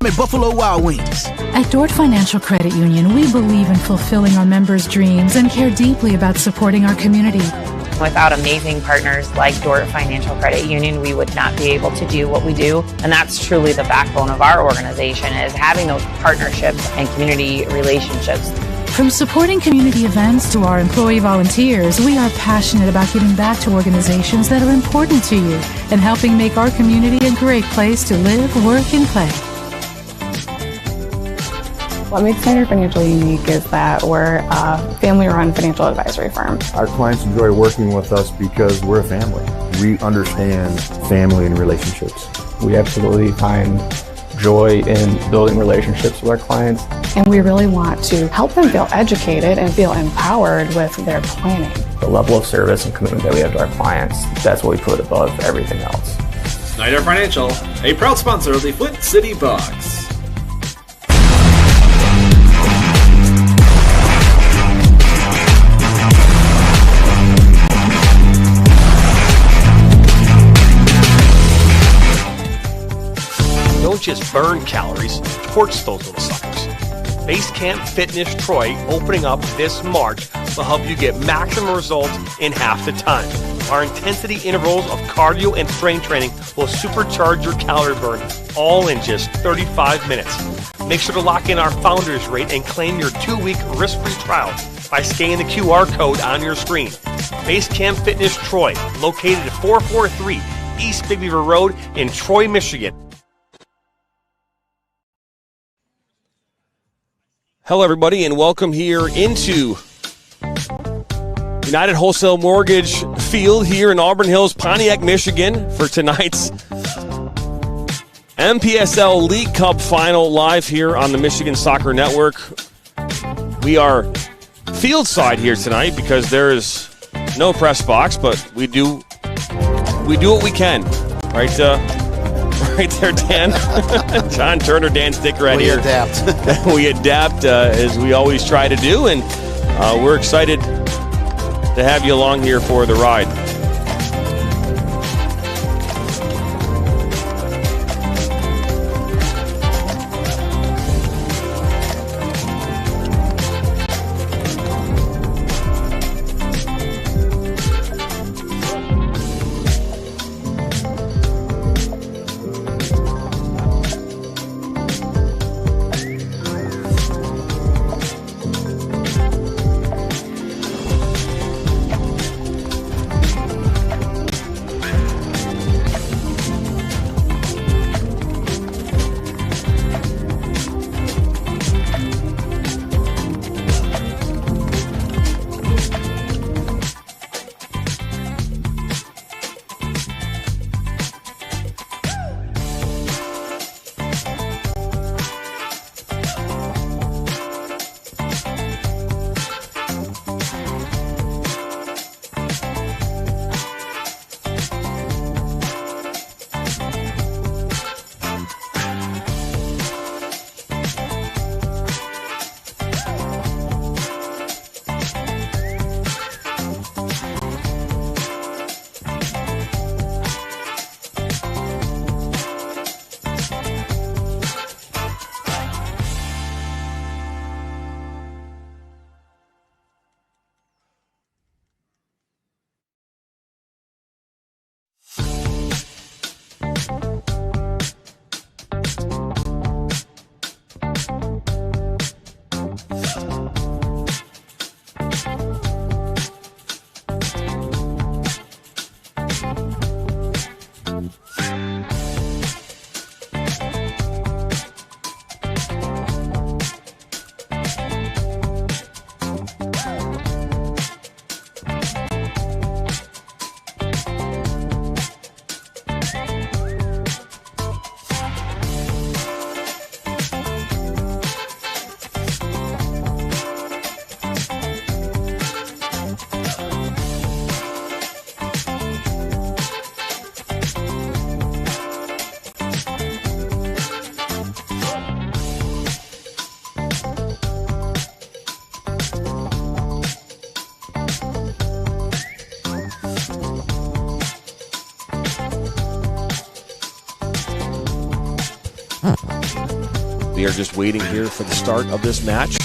at Buffalo Wild Wings. At Dort Financial Credit Union, we believe in fulfilling our members' dreams and care deeply about supporting our community. Without amazing partners like Dort Financial Credit Union, we would not be able to do what we do. And that's truly the backbone of our organization, is having those partnerships and community relationships. From supporting community events to our employee volunteers, we are passionate about giving back to organizations that are important to you and helping make our community a great place to live, work, and play. What makes Standard Financial unique is that we're a family-run financial advisory firm. Our clients enjoy working with us because we're a family. We understand family and relationships. We absolutely find joy in building relationships with our clients. And we really want to help them feel educated and feel empowered with their planning. The level of service and commitment that we have to our clients, that's what we put above everything else. Snyder Financial, a proud sponsor of the Flint City Bucks. Don't just burn calories, torch those little suckers. Base Camp Fitness Troy, opening up this March, will help you get maximum results in half the time. Our intensity intervals of cardio and strength training will supercharge your calorie burn, all in just 35 minutes. Make sure to lock in our founder's rate and claim your 2-week risk-free trial by scanning the QR code on your screen. Base Camp Fitness Troy, located at 443 East Big Beaver Road in Troy, Michigan. Hello, everybody, and welcome here into United Wholesale Mortgage Field here in Auburn Hills, Pontiac, Michigan, for tonight's MPSL League Cup Final live here on the Michigan Soccer Network. We are field side here tonight because there is no press box, but we do what we can, right? Right there, Dan. John Turner, Dan Sticker right here. We adapt as we always try to do, and we're excited to have you along here for the ride. We are just waiting here for the start of this match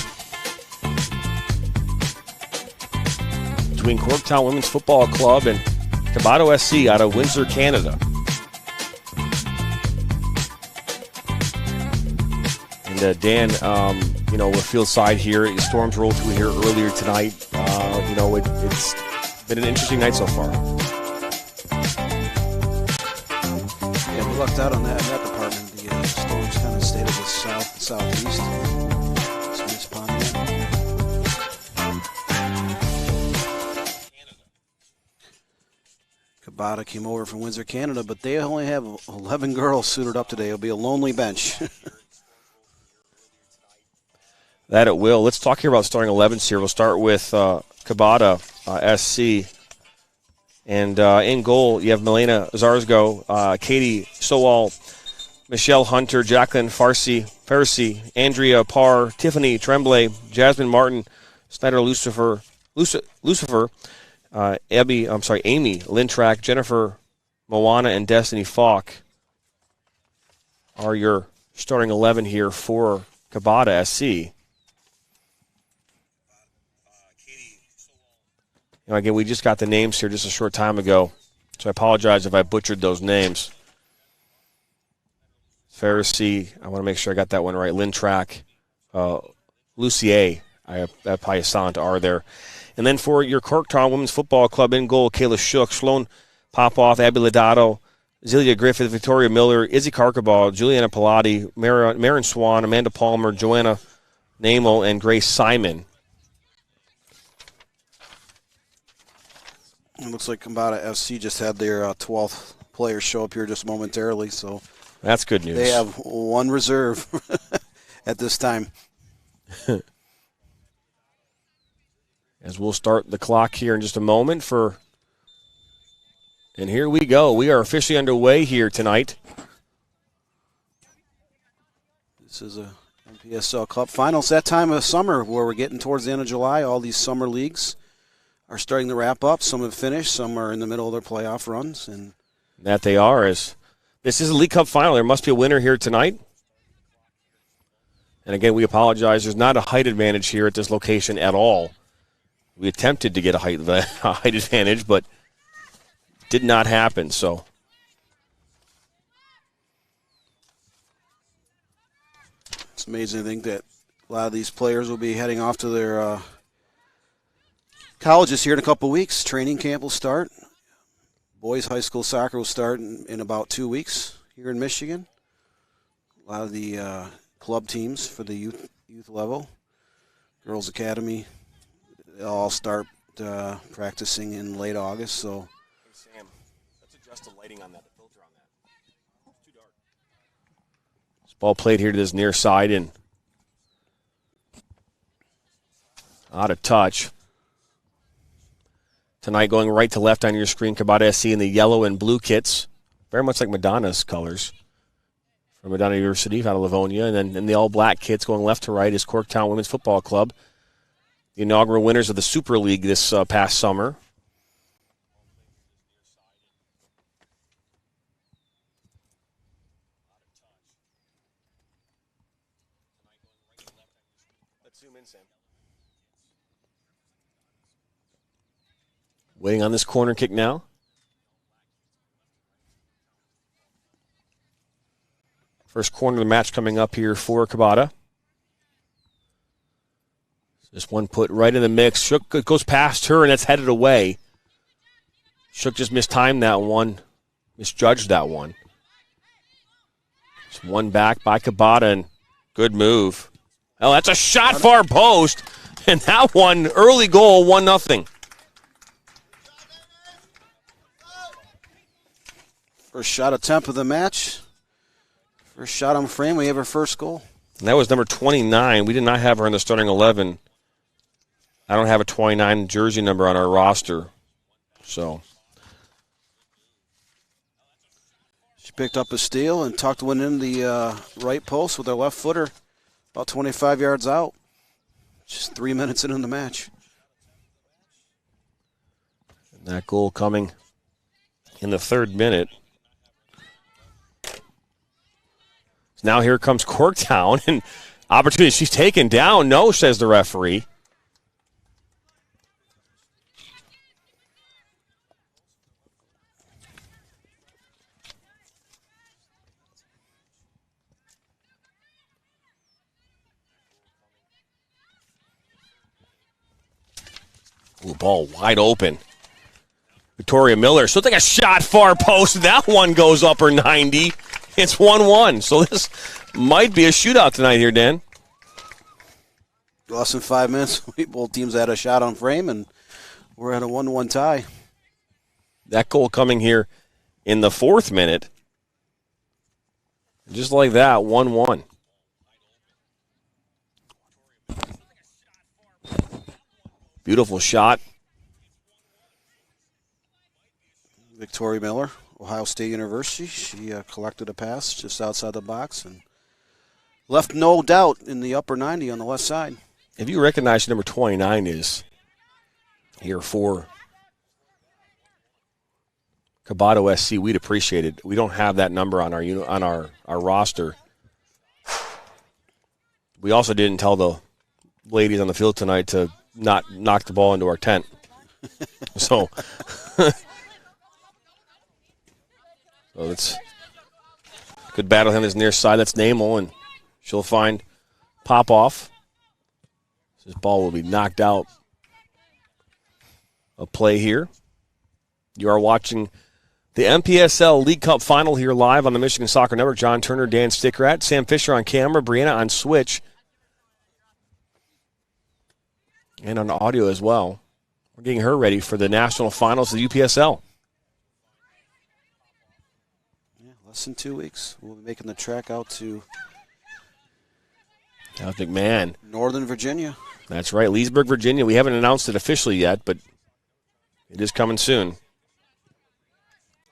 between Corktown Women's Football Club and COBOTO SC out of Windsor, Canada. And Dan, we're field side here. Storms rolled through here earlier tonight. It's been an interesting night so far. Yeah, we lucked out on that in that department. The storms kind of stayed to the south and southeast. COBOTO came over from Windsor, Canada, but they only have 11 girls suited up today. It'll be a lonely bench. That it will. Let's talk here about starting 11s here. We'll start with COBOTO SC. And in goal, you have Milena Zarzgo, Katie Sowell, Michelle Hunter, Jacqueline Farsi, Andrea Parr, Tiffany Tremblay, Jasmine Martin, Snyder Lucifer, Amy Lindtrack, Jennifer Moana, and Destiny Falk are your starting 11 here for COBOTO SC. Again, we just got the names here just a short time ago, so I apologize if I butchered those names. Pharisee, I want to make sure I got that one right. Lindtrack, Lucier, that probably silent R there. And then for your Corktown Women's Football Club in goal, Kayla Shook, Sloan Popoff, Abby Lodato, Zelia Griffith, Victoria Miller, Izzy Karkabal, Juliana Pilati, Marin Swan, Amanda Palmer, Joanna Namo, and Grace Simon. It looks like COBOTO FC just had their 12th player show up here just momentarily, so that's good news. They have one reserve at this time. As we'll start the clock here in just a moment and here we go. We are officially underway here tonight. This is a MPSL Cup Finals. That time of summer where we're getting towards the end of July. All these summer leagues are starting to wrap up. Some have finished. Some are in the middle of their playoff runs. And that they are. As this is a League Cup final. There must be a winner here tonight. And again, we apologize. There's not a height advantage here at this location at all. We attempted to get a height advantage, but did not happen. So it's amazing to think that a lot of these players will be heading off to their colleges here in a couple weeks. Training camp will start. Boys high school soccer will start in about 2 weeks here in Michigan. A lot of the club teams for the youth level, girls academy, they'll all start practicing in late August. So, hey Sam, let's adjust the lighting on that, the filter on that. It's too dark. This ball played here to this near side and out of touch. Tonight going right to left on your screen, COBOTO SC in the yellow and blue kits, very much like Madonna's colors from Madonna University out of Livonia. And then in the all-black kits going left to right is Corktown Women's Football Club, the inaugural winners of the Super League this past summer. Let's zoom in, Sam. Waiting on this corner kick now. First corner of the match coming up here for COBOTO. This one put right in the mix. Shook goes past her, and it's headed away. Shook just mistimed that one, misjudged that one. It's one back by COBOTO, and good move. Oh, that's a shot far post, and that one, early goal, 1-0. First shot attempt of the match. First shot on frame. We have our first goal. And that was number 29. We did not have her in the starting 11. I don't have a 29 jersey number on our roster. So she picked up a steal and tucked one in the right post with her left footer about 25 yards out. Just 3 minutes into the match. And that goal coming in the 3rd minute. Now here comes Corktown, and opportunity. She's taken down. No, says the referee. Ooh, ball wide open. Victoria Miller. So take a shot far post. That one goes upper 90. It's 1-1. So this might be a shootout tonight here, Dan. Less than 5 minutes. Both teams had a shot on frame, and we're at a 1-1 tie. That goal coming here in the 4th minute. Just like that, 1-1. Beautiful shot. Victoria Miller, Ohio State University. She collected a pass just outside the box and left no doubt in the upper 90 on the left side. If you recognize number 29 is here for COBOTO SC, we'd appreciate it. We don't have that number on our roster. We also didn't tell the ladies on the field tonight to not knock the ball into our tent. So it's good battle on his near side. That's Namel, and she'll find Popoff. This ball will be knocked out. A play here. You are watching the MPSL League Cup Final here live on the Michigan Soccer Network. John Turner, Dan Stickrat, Sam Fisher on camera, Brianna on switch, and on audio as well. We're getting her ready for the national finals of the UPSL. Yeah, less than 2 weeks. We'll be making the trek out to McMahon, Northern Virginia. That's right, Leesburg, Virginia. We haven't announced it officially yet, but it is coming soon.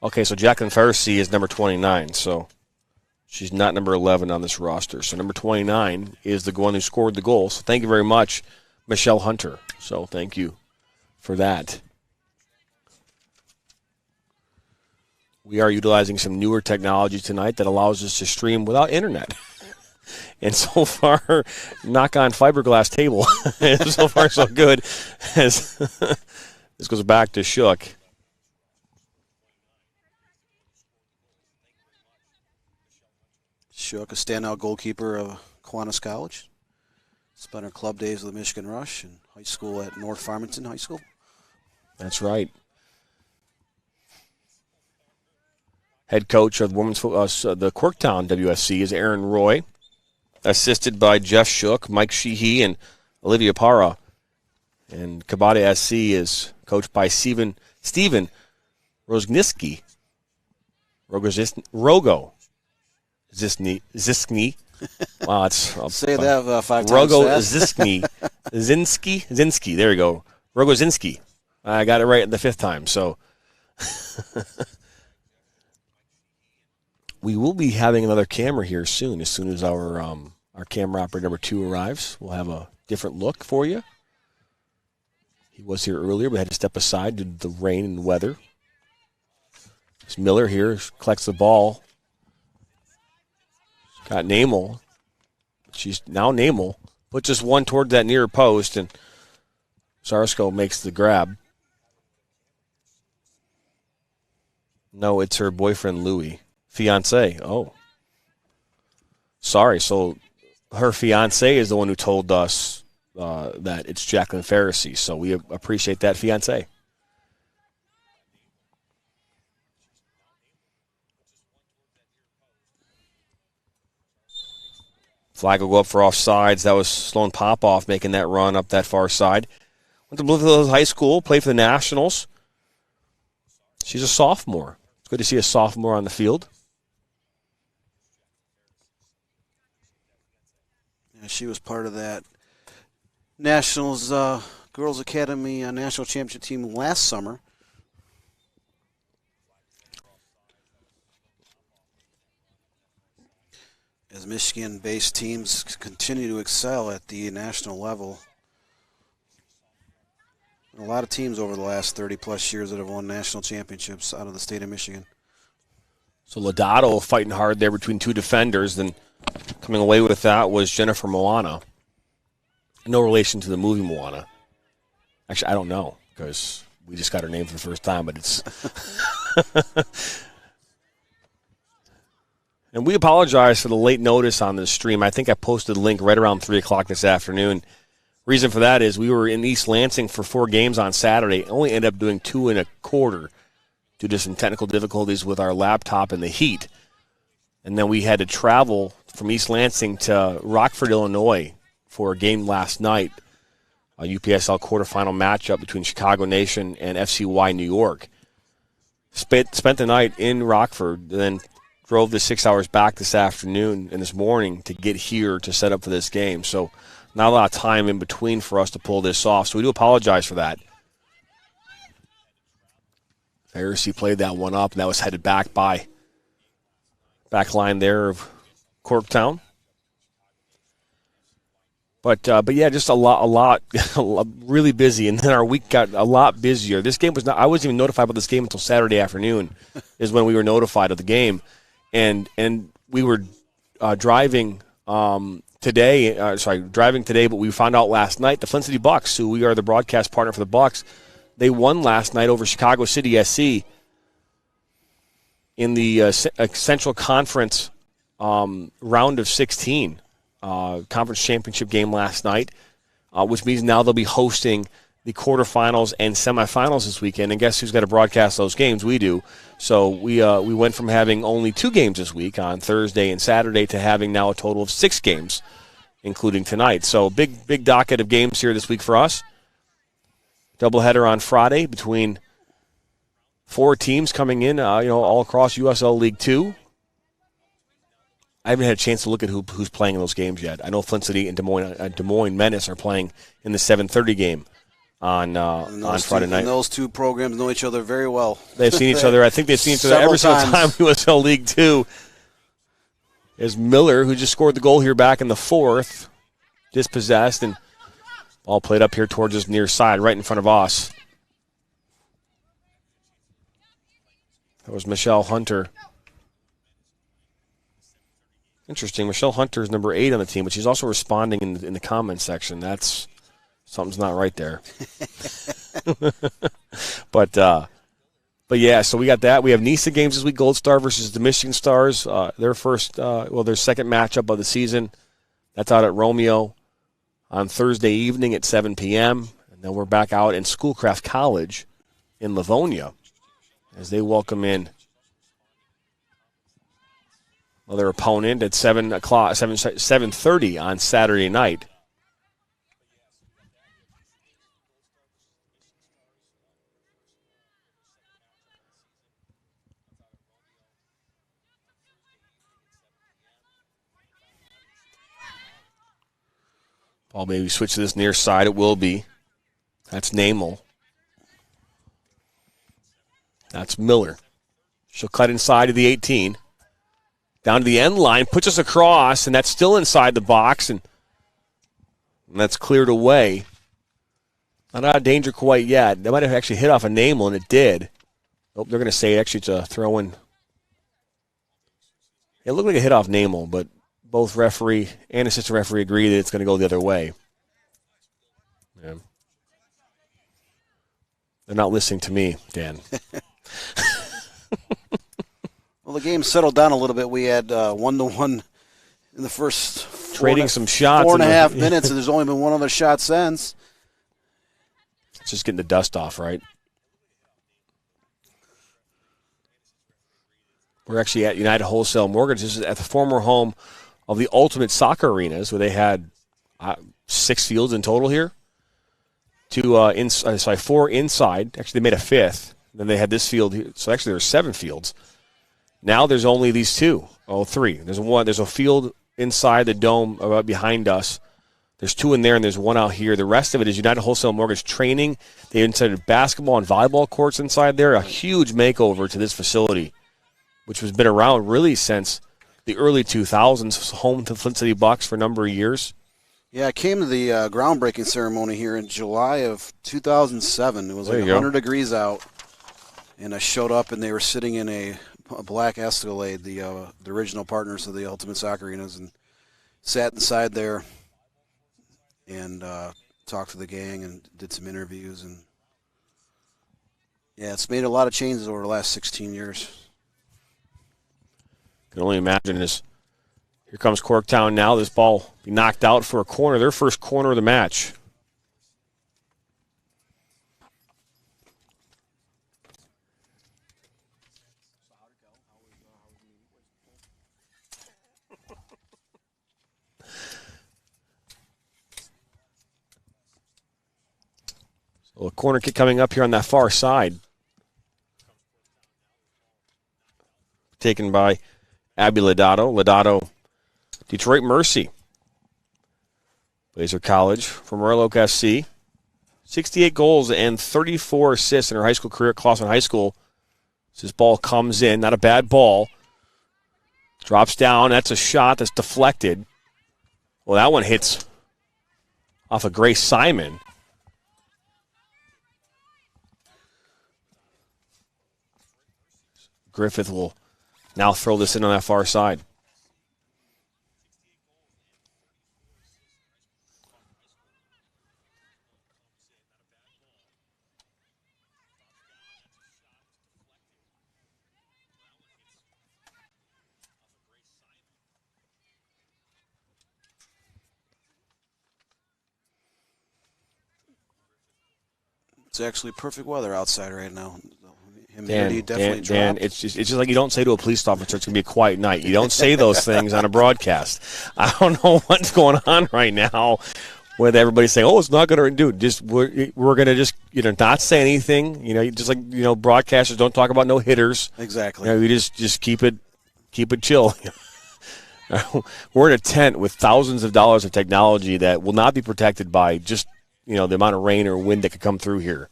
Okay, so Jacqueline Pharisee is number 29, so she's not number 11 on this roster. So number 29 is the one who scored the goal. So thank you very much, Michelle Hunter. So thank you for that. We are utilizing some newer technology tonight that allows us to stream without internet. And so far, knock on fiberglass table. So far, so good. As this goes back to Shook. Shook, a standout goalkeeper of Kiwanis College. Spent her club days with the Michigan Rush and high school at North Farmington High School. That's right. Head coach of the the Corktown WFC is Aaron Roy, assisted by Jeff Shook, Mike Sheehy, and Olivia Parra. And COBOTO SC is coached by Steven Rogniski. Rogo Ziskny. Wow, it's say that 5 times. Rogo Zinski. There you go. Rogo Zinski. I got it right the 5th time. So we will be having another camera here soon. As soon as our camera operator number 2 arrives, we'll have a different look for you. He was here earlier, but had to step aside due to the rain and weather. It's Miller here, collects the ball. Got Namel. She's now Namel. Puts just one toward that near post, and Sarsko makes the grab. No, it's her boyfriend, Louie. Fiancé. Oh. Sorry, so her fiancé is the one who told us that it's Jacqueline Pharisee, so we appreciate that, fiancé. Flag will go up for offsides. That was Sloan Popoff making that run up that far side. Went to Blue Hills High School, played for the Nationals. She's a sophomore. It's good to see a sophomore on the field. Yeah, she was part of that Nationals Girls Academy National Championship team last summer. As Michigan-based teams continue to excel at the national level. A lot of teams over the last 30-plus years that have won national championships out of the state of Michigan. So Lodato fighting hard there between 2 defenders. Then coming away with that was Jennifer Moana. No relation to the movie Moana. Actually, I don't know, because we just got her name for the first time, but it's... And we apologize for the late notice on this stream. I think I posted a link right around 3 o'clock this afternoon. Reason for that is we were in East Lansing for 4 games on Saturday. Only ended up doing 2 1/4 due to some technical difficulties with our laptop and the heat. And then we had to travel from East Lansing to Rockford, Illinois for a game last night, a UPSL quarterfinal matchup between Chicago Nation and FCY New York. Spent the night in Rockford, then drove the 6 hours back this afternoon and this morning to get here to set up for this game. So not a lot of time in between for us to pull this off. So we do apologize for that. Pharisee played that one up, and that was headed back by back line there of CORKTOWN. But yeah, just a lot, really busy. And then our week got a lot busier. This game was not, I wasn't even notified about this game until Saturday afternoon is when we were notified of the game. And we were driving today, but we found out last night the Flint City Bucks, who we are the broadcast partner for the Bucks, they won last night over Chicago City SC in the Central Conference round of 16 conference championship game last night, which means now they'll be hosting the quarterfinals and semifinals this weekend. And guess who's got to broadcast those games? We do. So we went from having only 2 games this week on Thursday and Saturday to having now a total of 6 games, including tonight. So big docket of games here this week for us. Doubleheader on Friday between 4 teams coming in, all across USL League 2. I haven't had a chance to look at who's playing in those games yet. I know Flint City and Des Moines Menace are playing in the 7:30 game on Friday night. And those 2 programs know each other very well. They've seen each other. I think they've seen each other every single time USL League 2. Is Miller, who just scored the goal here back in the 4th, dispossessed, and ball played up here towards his near side, right in front of us. That was Michelle Hunter. Interesting. Michelle Hunter is number 8 on the team, but she's also responding in the comments section. That's something's not right there. But yeah, so we got that. We have NISA games this week. Gold Star versus the Michigan Stars. Their second matchup of the season. That's out at Romeo on Thursday evening at 7 p.m. And then we're back out in Schoolcraft College in Livonia as they welcome in their opponent at 7:30 on Saturday night. Ball maybe switch to this near side. It will be. That's Namel. That's Miller. She'll cut inside of the 18. Down to the end line, puts us across, and that's still inside the box, and that's cleared away. Not out of danger quite yet. They might have actually hit off a Namel, and it did. Oh, they're going to say actually it's a throw-in. It looked like a hit off Namel, but both referee and assistant referee agree that it's going to go the other way. Yeah. They're not listening to me, Dan. Well, the game settled down a little bit. We had 1-1 in the first trading some shots. 4.5 minutes, and there's only been one other shot since. It's just getting the dust off, right? We're actually at United Wholesale Mortgage. This is at the former home of the Ultimate Soccer Arenas, where they had 6 fields in total here. 4 inside. Actually, they made a 5th. Then they had this field here. So actually, there were 7 fields. Now there's only these 2. Oh, 3. There's a field inside the dome behind us. There's 2 in there, and there's 1 out here. The rest of it is United Wholesale Mortgage training. They inserted basketball and volleyball courts inside there. A huge makeover to this facility, which has been around really since the early 2000s, home to Flint City Bucks for a number of years. Yeah, I came to the groundbreaking ceremony here in July of 2007. It was like 100 degrees out, and I showed up, and they were sitting in a black Escalade, the original partners of the Ultimate Soccer Arenas, and sat inside there and talked to the gang and did some interviews. And, yeah, it's made a lot of changes over the last 16 years. Can only imagine this. Here comes Corktown now. This ball be knocked out for a corner. Their first corner of the match. So a corner kick coming up here on that far side. Taken by Abby Lodato. Lodato, Detroit Mercy. Blazer College from Royal Oak FC. 68 goals and 34 assists in her high school career at Clawson High School. This ball comes in, not a bad ball. Drops down, that's a shot that's deflected. Well, that one hits off of Grace Simon. Griffith will now throw this in on that far side. It's actually perfect weather outside right now. Dan, it's just like you don't say to a police officer it's going to be a quiet night. You don't say those things on a broadcast. I don't know what's going on right now with everybody saying, "Oh, it's not going to do." Just we're going to just not say anything. Just like broadcasters don't talk about no hitters. Exactly. You just keep it chill. We're in a tent with thousands of dollars of technology that will not be protected by just the amount of rain or wind that could come through here.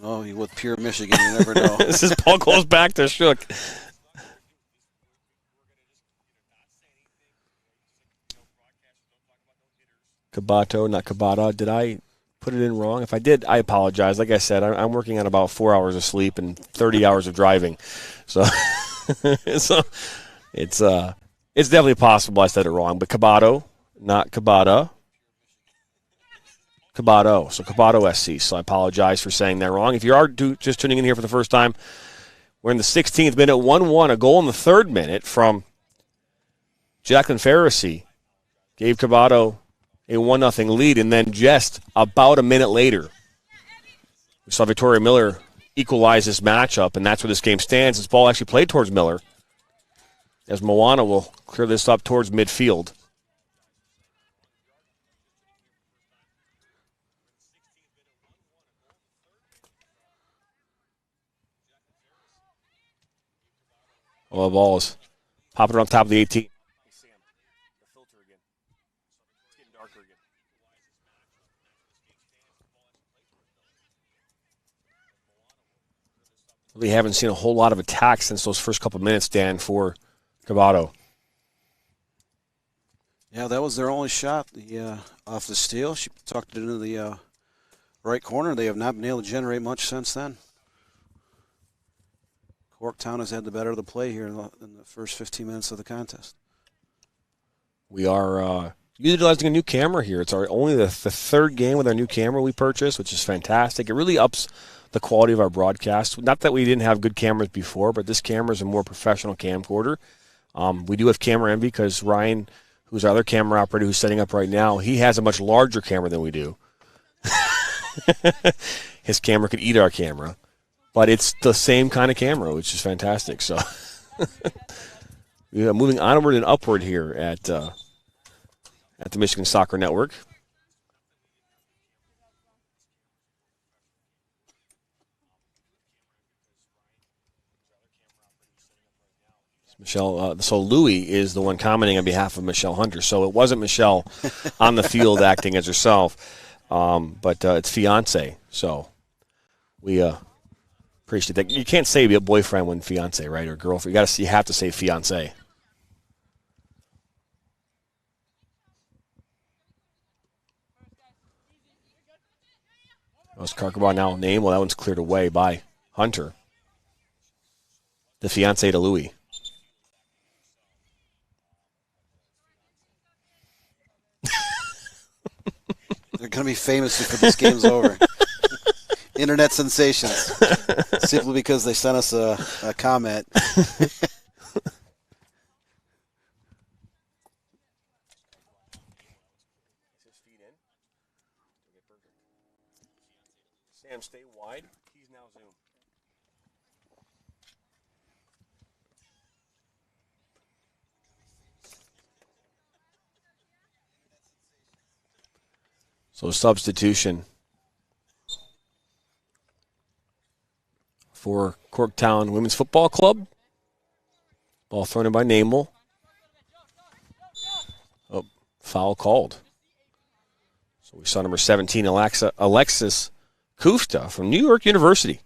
Oh, with pure Michigan, you never know. This ball goes back to Shook. COBOTO, not COBOTO. Did I put it in wrong? If I did, I apologize. Like I said, I'm working on about 4 hours of sleep and 30 hours of driving. So, it's definitely possible I said it wrong. But COBOTO, not COBOTO. COBOTO, so COBOTO SC. So I apologize for saying that wrong. If you are just tuning in here for the first time, we're in the 16th minute, 1-1, a goal in the 3rd minute from Jacqueline Pharisee. Gave COBOTO a 1-0 lead, and then just about a minute later, we saw Victoria Miller equalize this matchup, and that's where this game stands. This ball actually played towards Miller, as Moana will clear this up towards midfield. Well, the ball is popping on top of the 18. Hey, Sam, the filter again. It's getting darker again. We haven't seen a whole lot of attacks since those first couple minutes, Dan, for COBOTO. Yeah, that was their only shot off the steal. She tucked it into the right corner. They have not been able to generate much since then. Corktown has had the better of the play here in the first 15 minutes of the contest. We are utilizing a new camera here. It's only the 3rd game with our new camera we purchased, which is fantastic. It really ups the quality of our broadcast. Not that we didn't have good cameras before, but this camera is a more professional camcorder. We do have camera envy because Ryan, who's our other camera operator who's setting up right now, he has a much larger camera than we do. His camera could eat our camera. But it's the same kind of camera, which is fantastic. So we are moving onward and upward here at the Michigan Soccer Network. Michelle, so Louie is the one commenting on behalf of Michelle Hunter. So it wasn't Michelle on the field acting as herself, but it's fiance. So we appreciate that. You can't say a boyfriend when fiance, right, or girlfriend. You have to say fiance. That was Karkabah now name. Well, that one's cleared away by Hunter, the fiance to Louie. They're going to be famous before this game's over. Internet sensations. Simply because they sent us a comment. Sam, stay wide. He's now zoom. So substitution for Corktown Women's Football Club. Ball thrown in by Namel. Oh, foul called. So we saw number 17, Alexis Kufta from New York University.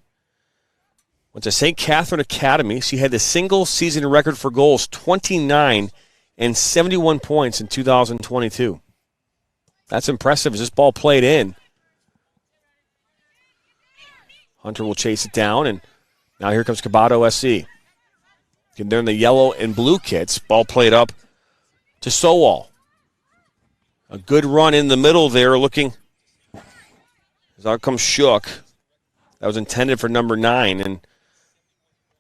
Went to St. Catherine Academy. She had the single season record for goals, 29 and 71 points in 2022. That's impressive as this ball played in. Hunter will chase it down, and now here comes COBOTO SC. They're in the yellow and blue kits. Ball played up to Sowell. A good run in the middle there, looking as out comes Shook. That was intended for number 9, and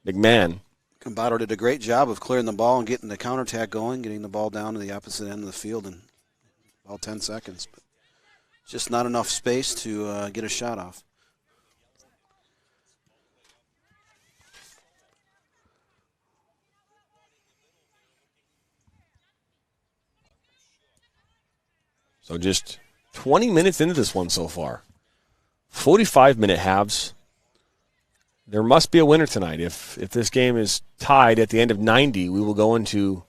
McMahon. COBOTO did a great job of clearing the ball and getting the counterattack going, getting the ball down to the opposite end of the field in about 10 seconds. But just not enough space to get a shot off. So just 20 minutes into this one so far. 45-minute halves. There must be a winner tonight. If this game is tied at the end of 90, we will go into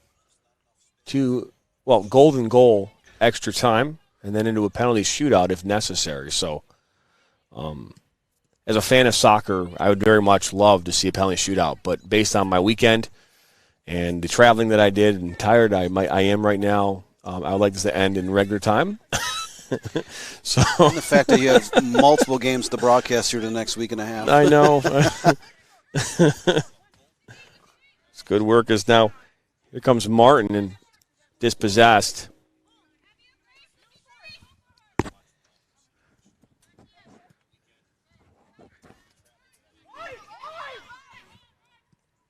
golden goal extra time and then into a penalty shootout if necessary. So as a fan of soccer, I would very much love to see a penalty shootout. But based on my weekend and the traveling that I did and tired I am right now, I would like this to end in regular time. So and the fact that you have multiple games to broadcast here the next week and a half. I know. It's good work. As now here comes Martin and dispossessed.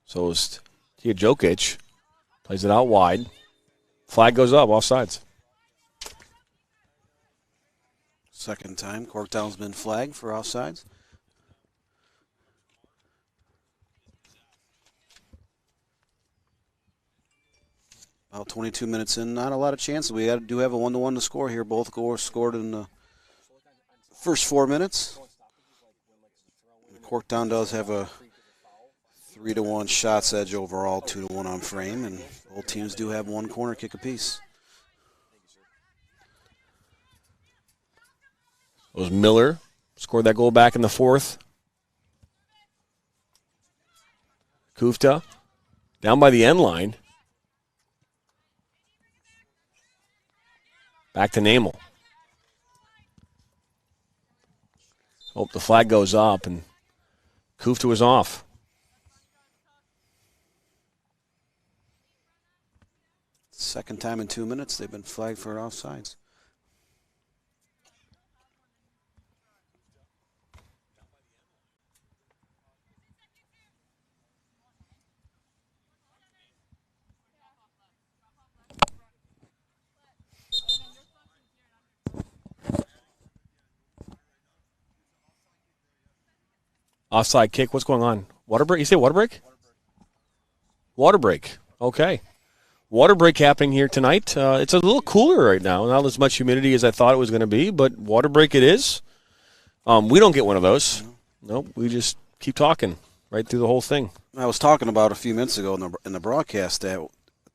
So it's Tia Jokic plays it out wide. Flag goes up, offsides. Second time Corktown's been flagged for offsides. About 22 minutes in, not a lot of chances. We do have a 1-1 to score here. Both goals scored in the first 4 minutes. Corktown does have a 3-1 shots edge overall, 2-1 on frame, and both teams do have one corner kick apiece. It was Miller, scored that goal back in the 4th. Kufta, down by the end line. Back to Namel. Oh, the flag goes up, and Kufta was off. Second time in 2 minutes they've been flagged for offsides. Offside kick. What's going on? Water break? You say water break? Water break. Okay. Water break happening here tonight. It's a little cooler right now. Not as much humidity as I thought it was going to be, but water break it is. We don't get one of those. Nope. We just keep talking right through the whole thing. I was talking about a few minutes ago in the broadcast that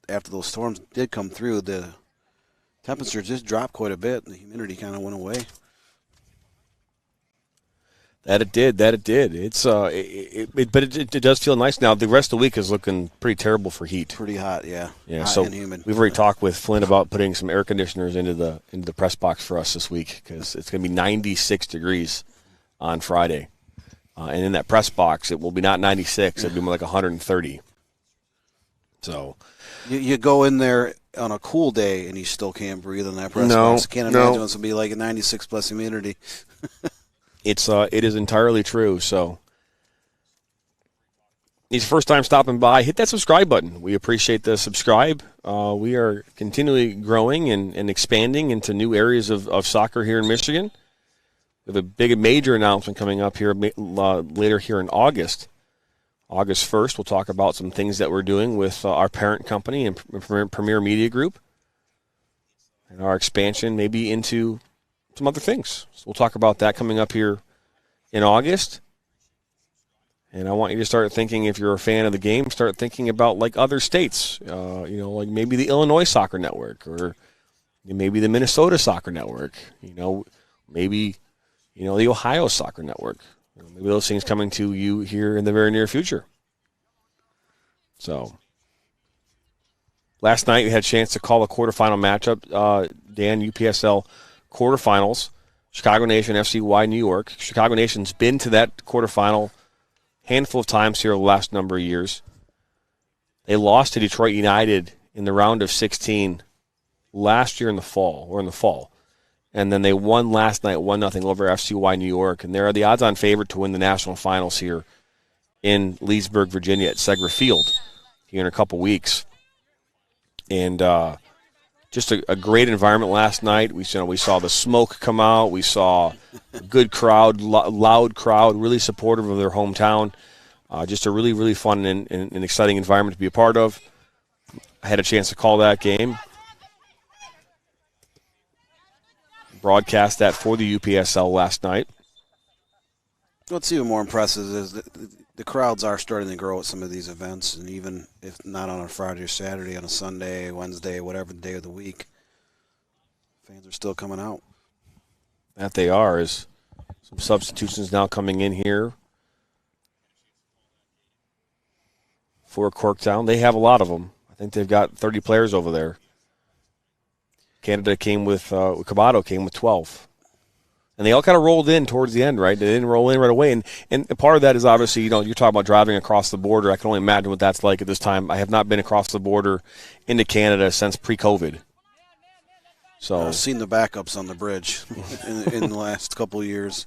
after those storms did come through, the temperature just dropped quite a bit, and the humidity kind of went away. That it did. It's but it does feel nice now. The rest of the week is looking pretty terrible for heat. Pretty hot, yeah. Yeah, hot so and humid. we've already talked with Flynn about putting some air conditioners into the press box for us this week because it's going to be 96 degrees on Friday, and in that press box it will be not 96. It'll be more like 130. So you go in there on a cool day and you still can't breathe in that press box. I can't imagine what's going to be like at 96 plus humidity. It is entirely true. So, it's the first time stopping by, hit that subscribe button. We appreciate the subscribe. We are continually growing and expanding into new areas of soccer here in Michigan. We have a major announcement coming up here later here in August. August 1st, we'll talk about some things that we're doing with our parent company and Premier Media Group and our expansion maybe into some other things. So we'll talk about that coming up here in August. And I want you to start thinking, if you're a fan of the game, start thinking about like other states, like maybe the Illinois Soccer Network or maybe the Minnesota Soccer Network, maybe, the Ohio Soccer Network. Maybe those things coming to you here in the very near future. So, last night we had a chance to call a quarterfinal matchup. Dan, UPSL quarterfinals, Chicago Nation, FCY New York. Chicago Nation's been to that quarterfinal handful of times here the last number of years. They lost to Detroit United in the round of 16 last year in the fall. And then they won last night 1-0 over FCY New York. And they're the odds-on favorite to win the national finals here in Leesburg, Virginia at Segra Field here in a couple weeks. And just a great environment last night. We saw the smoke come out. We saw a good crowd, loud crowd, really supportive of their hometown. Just a really, really fun and exciting environment to be a part of. I had a chance to call that game. Broadcast that for the UPSL last night. What's even more impressive is that the crowds are starting to grow at some of these events, and even if not on a Friday or Saturday, on a Sunday, Wednesday, whatever the day of the week, fans are still coming out. That they are. Is some substitutions now coming in here for CORKTOWN. They have a lot of them. I think they've got 30 players over there. Canada came with COBOTO came with 12. And they all kind of rolled in towards the end, right? They didn't roll in right away. And part of that is obviously, you're talking about driving across the border. I can only imagine what that's like at this time. I have not been across the border into Canada since pre-COVID. So I've seen the backups on the bridge in the last couple of years.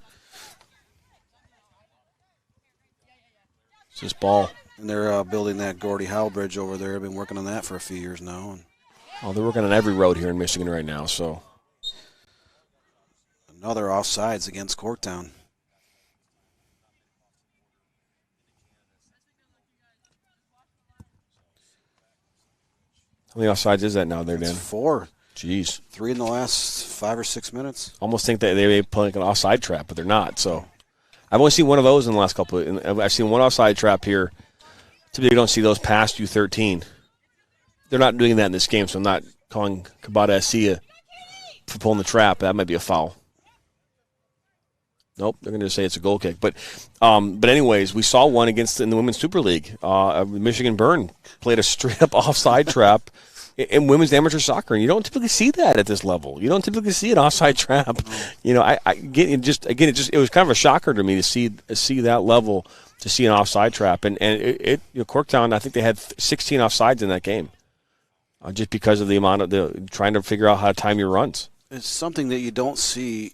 It's just ball. And they're building that Gordie Howe Bridge over there. I've been working on that for a few years now. They're working on every road here in Michigan right now. So another offsides against CORKTOWN. How many offsides is that now there, Dan? It's 4. Jeez. 3 in the last 5 or 6 minutes. Almost think that they may play like an offside trap, but they're not. So I've only seen one of those in the last couple. I've seen one offside trap here. Typically, you don't see those past U13. They're not doing that in this game, so I'm not calling COBOTO SC for pulling the trap. That might be a foul. Nope, they're going to say it's a goal kick. But anyways, we saw one in the Women's Super League. Michigan Burn played a straight-up offside trap in women's amateur soccer, and you don't typically see that at this level. You don't typically see an offside trap. It was kind of a shocker to me to see that level, to see an offside trap. And CORKTOWN, I think they had 16 offsides in that game. Just because of the amount of trying to figure out how to time your runs. It's something that you don't see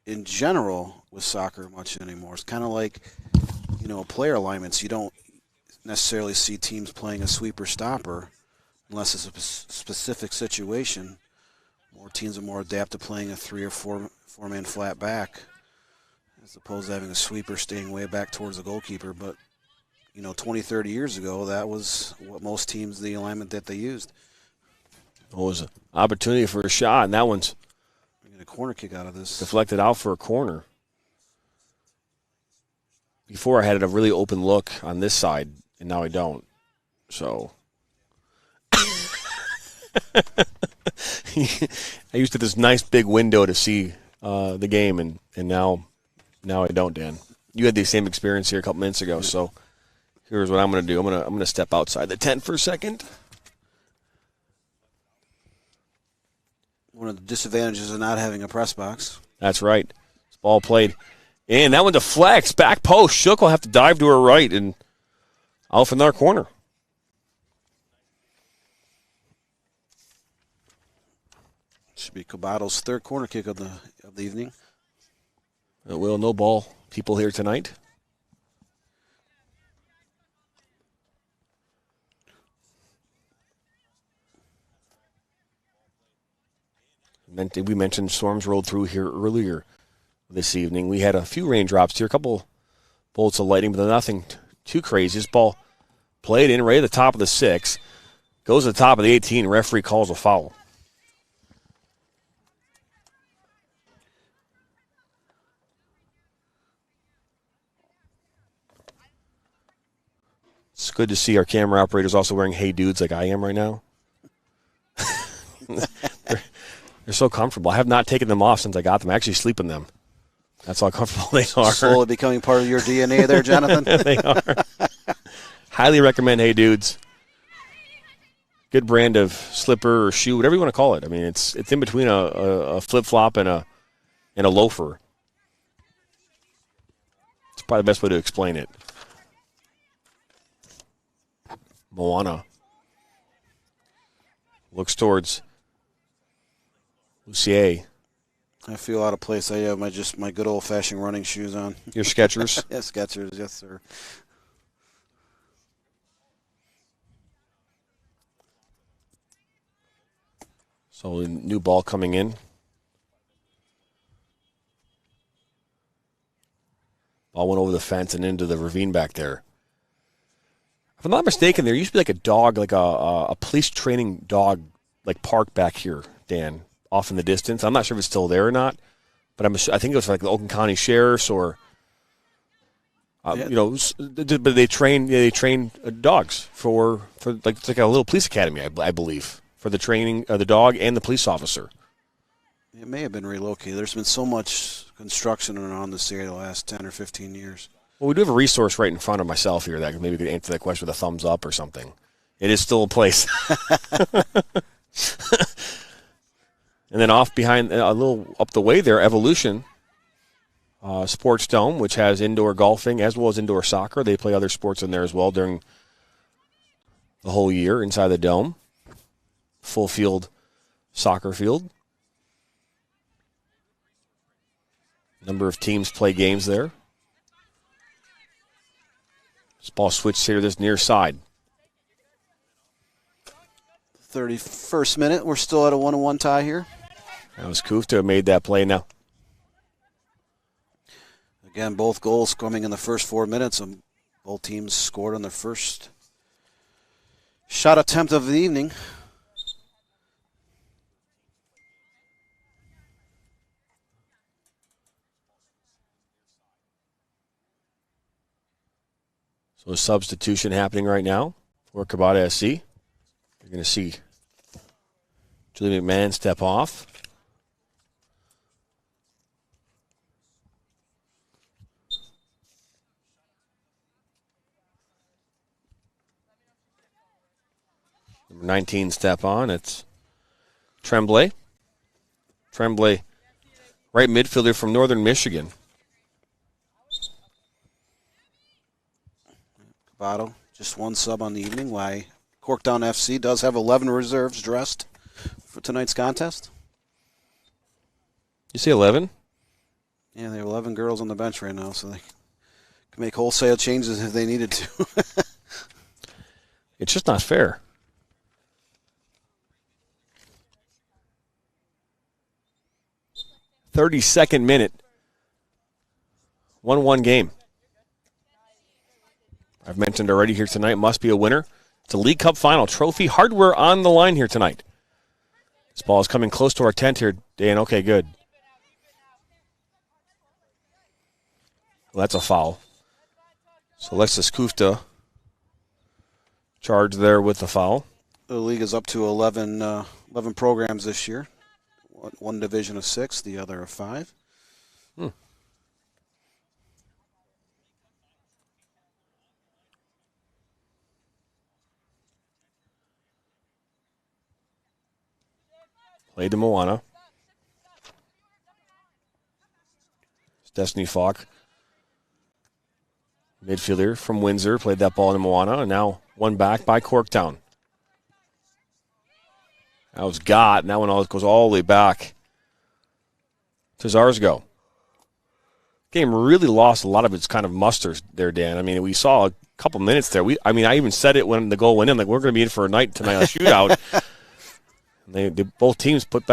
in general with soccer much anymore. It's kind of like, player alignments. You don't necessarily see teams playing a sweeper stopper unless it's a specific situation. More teams are more adept to playing a 3 or 4-man flat back as opposed to having a sweeper staying way back towards the goalkeeper. But, 20, 30 years ago, that was what most teams, the alignment that they used. It was an opportunity for a shot, and that one's get a corner kick out of this. Deflected out for a corner. Before I had a really open look on this side, and now I don't. So I used to this nice big window to see the game, and now I don't, Dan. You had the same experience here a couple minutes ago, so here's what I'm going to do. I'm going to step outside the tent for a second. One of the disadvantages of not having a press box. That's right. This ball played. And that one deflects. Back post. Shook will have to dive to her right and off in our corner. Should be COBOTO's third corner kick of the evening. Will, no ball people here tonight. We mentioned storms rolled through here earlier this evening. We had a few raindrops here, a couple bolts of lightning, but nothing too crazy. This ball played in right at the top of the 6. Goes to the top of the 18. Referee calls a foul. It's good to see our camera operators also wearing Hey Dudes like I am right now. They're so comfortable. I have not taken them off since I got them. I actually sleep in them. That's how comfortable they are. Slowly becoming part of your DNA there, Jonathan. They are. Highly recommend Hey Dudes. Good brand of slipper or shoe, whatever you want to call it. I mean, it's in between a flip-flop and a loafer. It's probably the best way to explain it. Moana looks towards Lucier. I feel out of place. I have my good old-fashioned running shoes on. Your Skechers? Yes, Skechers. Yes, sir. So a new ball coming in. Ball went over the fence and into the ravine back there. If I'm not mistaken, there used to be like a dog, like a police training dog, like park back here, Dan, off in the distance. I'm not sure if it's still there or not, but I think it was like the Oakland County Sheriff's or, but they train dogs for like it's like a little police academy, I believe, for the training of the dog and the police officer. It may have been relocated. There's been so much construction around this area the last 10 or 15 years. Well, we do have a resource right in front of myself here that maybe could answer that question with a thumbs up or something. It is still in place. And then off behind, a little up the way there, Evolution Sports Dome, which has indoor golfing as well as indoor soccer. They play other sports in there as well during the whole year inside the dome. Full field soccer field. Number of teams play games there. This ball switched here this near side. 31st minute. We're still at a 1-1 tie here. That was Kufta who made that play now. Again, both goals coming in the first 4 minutes. And both teams scored on their first shot attempt of the evening. So a substitution happening right now for COBOTO SC. You're going to see Julie McMahon step off. Number 19 step on. It's Tremblay. Tremblay, right midfielder from Northern Michigan. COBOTO, just one sub on the evening. Why CORKTOWN FC does have 11 reserves dressed for tonight's contest. You say 11? Yeah, there are 11 girls on the bench right now, so they can make wholesale changes if they needed to. It's just not fair. .32 minute. 1-1 game. I've mentioned already here tonight, must be a winner. It's a League Cup final trophy. Hardware on the line here tonight. This ball is coming close to our tent here, Dan. Okay, good. Well, that's a foul. So Alexis Kufta charged there with the foul. The league is up to 11 programs this year. One division of 6, the other of 5. Played to Moana. It's Destiny Falk. Midfielder from Windsor. Played that ball to Moana. And now one back by CORKTOWN. That was Gott, and that one goes all the way back to Zarsgo. Game really lost a lot of its kind of muster there, Dan. I mean, we saw a couple minutes there. I even said it when the goal went in, like, we're going to be in for a night tonight, a shootout. They both teams put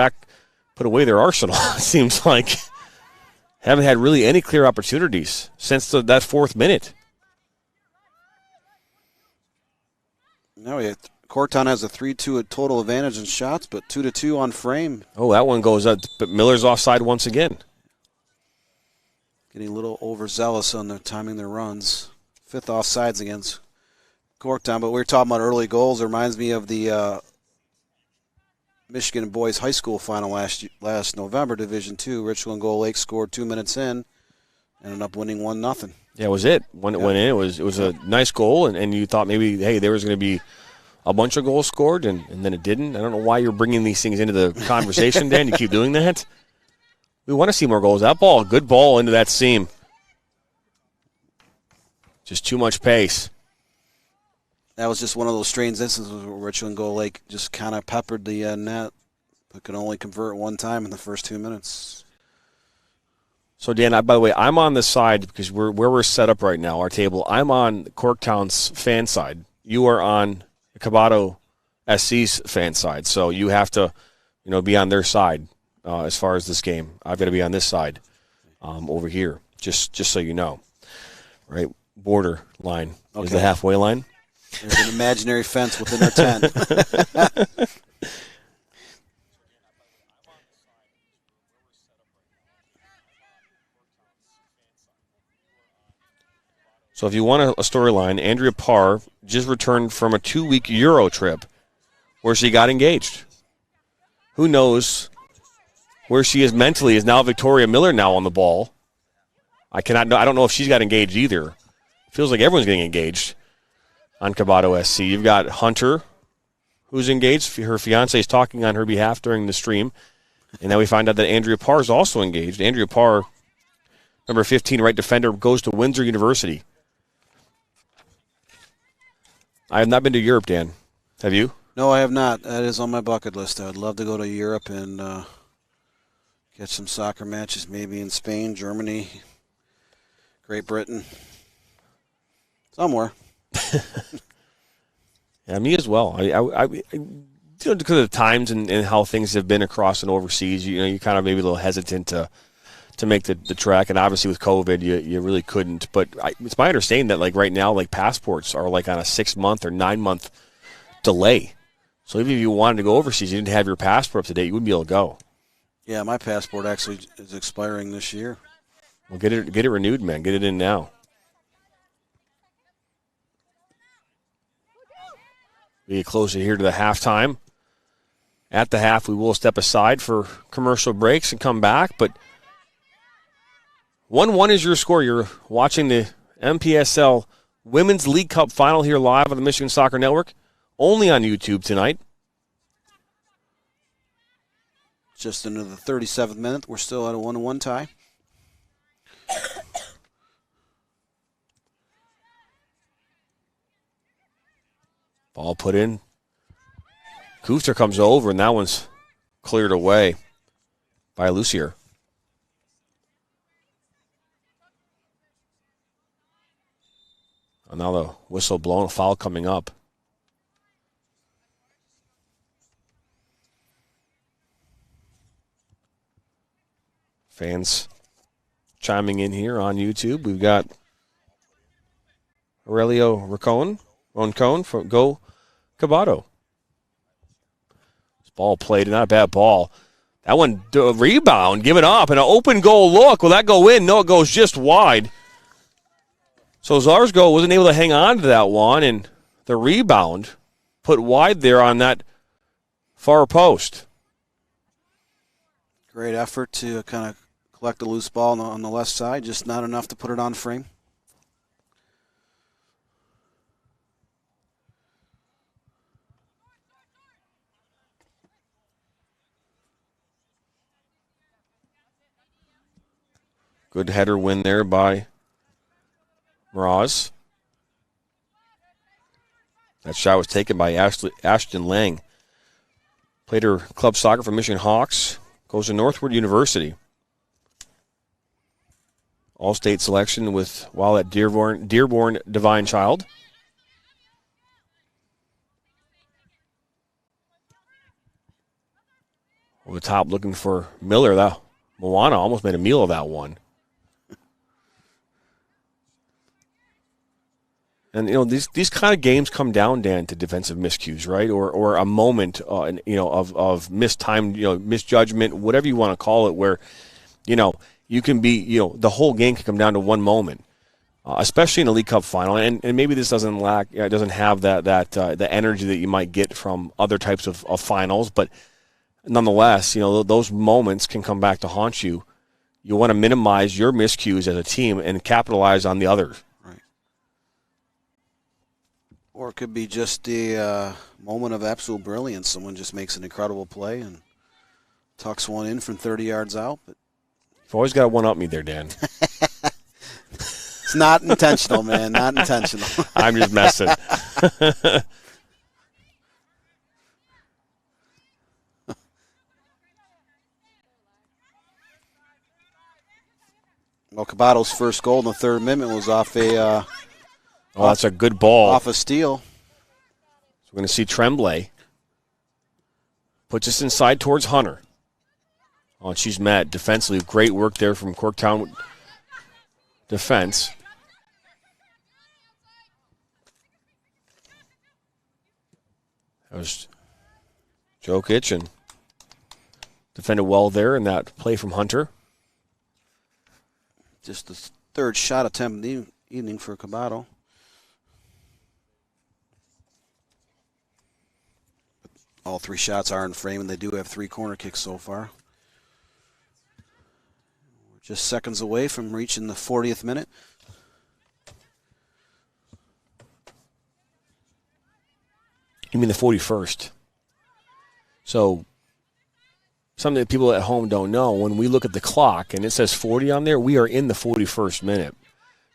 away their arsenal, it seems like. Haven't had really any clear opportunities since that fourth minute. No, CORKTOWN has a 3-2 total advantage in shots, but 2-2 on frame. Oh, that one goes up, but Miller's offside once again. Getting a little overzealous on their timing their runs. 5th offsides against CORKTOWN, but we were talking about early goals. It reminds me of the Michigan boys high school final last November, Division II. Richland Gold Lake scored 2 minutes in, ended up winning 1-0. Yeah, it was it. When it went in, it was a nice goal, and you thought maybe, hey, there was going to be a bunch of goals scored, and then it didn't. I don't know why you're bringing these things into the conversation, Dan. You keep doing that. We want to see more goals. That ball, good ball into that seam. Just too much pace. That was just one of those strange instances where Richland Gold Lake just kind of peppered the net, but could only convert one time in the first 2 minutes. So, Dan, by the way, I'm on the side because where we're set up right now, our table. I'm on CORKTOWN's fan side. You are on the COBOTO SC's fan side. So you have to, be on their side as far as this game. I've got to be on this side over here, just so you know. Right? Border line is the halfway line. There's an imaginary fence within our tent. So if you want a storyline, Andrea Parr just returned from a 2-week Euro trip where she got engaged. Who knows where she is mentally? Is now Victoria Miller now on the ball? I don't know if she's got engaged either. Feels like everyone's getting engaged on COBOTO SC. You've got Hunter, who's engaged. Her fiancé is talking on her behalf during the stream. And now we find out that Andrea Parr is also engaged. Andrea Parr, number 15 right defender, goes to Windsor University. I have not been to Europe, Dan. Have you? No, I have not. That is on my bucket list. I'd love to go to Europe and catch some soccer matches, maybe in Spain, Germany, Great Britain, somewhere. Yeah, me as well. I because of the times and how things have been across and overseas, you kind of maybe a little hesitant to make the trek, and obviously with COVID, you really couldn't. But it's my understanding that like right now, like passports are like on a 6-month or 9-month delay. So even if you wanted to go overseas, you didn't have your passport up to date, you wouldn't be able to go. Yeah, my passport actually is expiring this year. Well, get it renewed, man. Get it in now. We get closer here to the halftime. At the half, we will step aside for commercial breaks and come back. But 1-1 is your score. You're watching the MPSL Women's League Cup final here live on the Michigan Soccer Network. Only on YouTube tonight. Just into the 37th minute. We're still at a 1-1 tie. Ball put in. Kufter comes over, and that one's cleared away by Lucier. And now the whistle blown, a foul coming up. Fans chiming in here on YouTube. We've got Aurelio Roncone from Go COBOTO. This ball played, not a bad ball. That one, rebound, give it up, and an open goal look. Will that go in? No, it goes just wide. So Zarsgo wasn't able to hang on to that one, and the rebound put wide there on that far post. Great effort to kind of collect a loose ball on the left side, just not enough to put it on frame. Good header win there by Mraz. That shot was taken by Ashton Lang. Played her club soccer for Michigan Hawks. Goes to Northwood University. All-state selection while at Dearborn Divine Child. Over the top looking for Miller. That Moana almost made a meal of that one. And, these kind of games come down, Dan, to defensive miscues, right? Or a moment, of mistimed, misjudgment, whatever you want to call it, where, you can be, the whole game can come down to one moment, especially in a League Cup final. And maybe this doesn't have the energy that you might get from other types of finals, but nonetheless, those moments can come back to haunt you. You want to minimize your miscues as a team and capitalize on the others. Or it could be just a moment of absolute brilliance. Someone just makes an incredible play and tucks one in from 30 yards out. But you've always got to one-up me there, Dan. It's not intentional, man. Not intentional. I'm just messing. Well, COBOTO's first goal in the third minute was off a... that's a good ball. Off a steal. So we're going to see Tremblay. Puts us inside towards Hunter. Oh, and she's met defensively. Great work there from CORKTOWN defense. That was Jokic and defended well there in that play from Hunter. Just the third shot attempt in the evening for COBOTO. All three shots are in frame, and they do have 3 corner kicks so far. We're just seconds away from reaching the 40th minute. You mean the 41st? So, something that people at home don't know, when we look at the clock and it says 40 on there, we are in the 41st minute.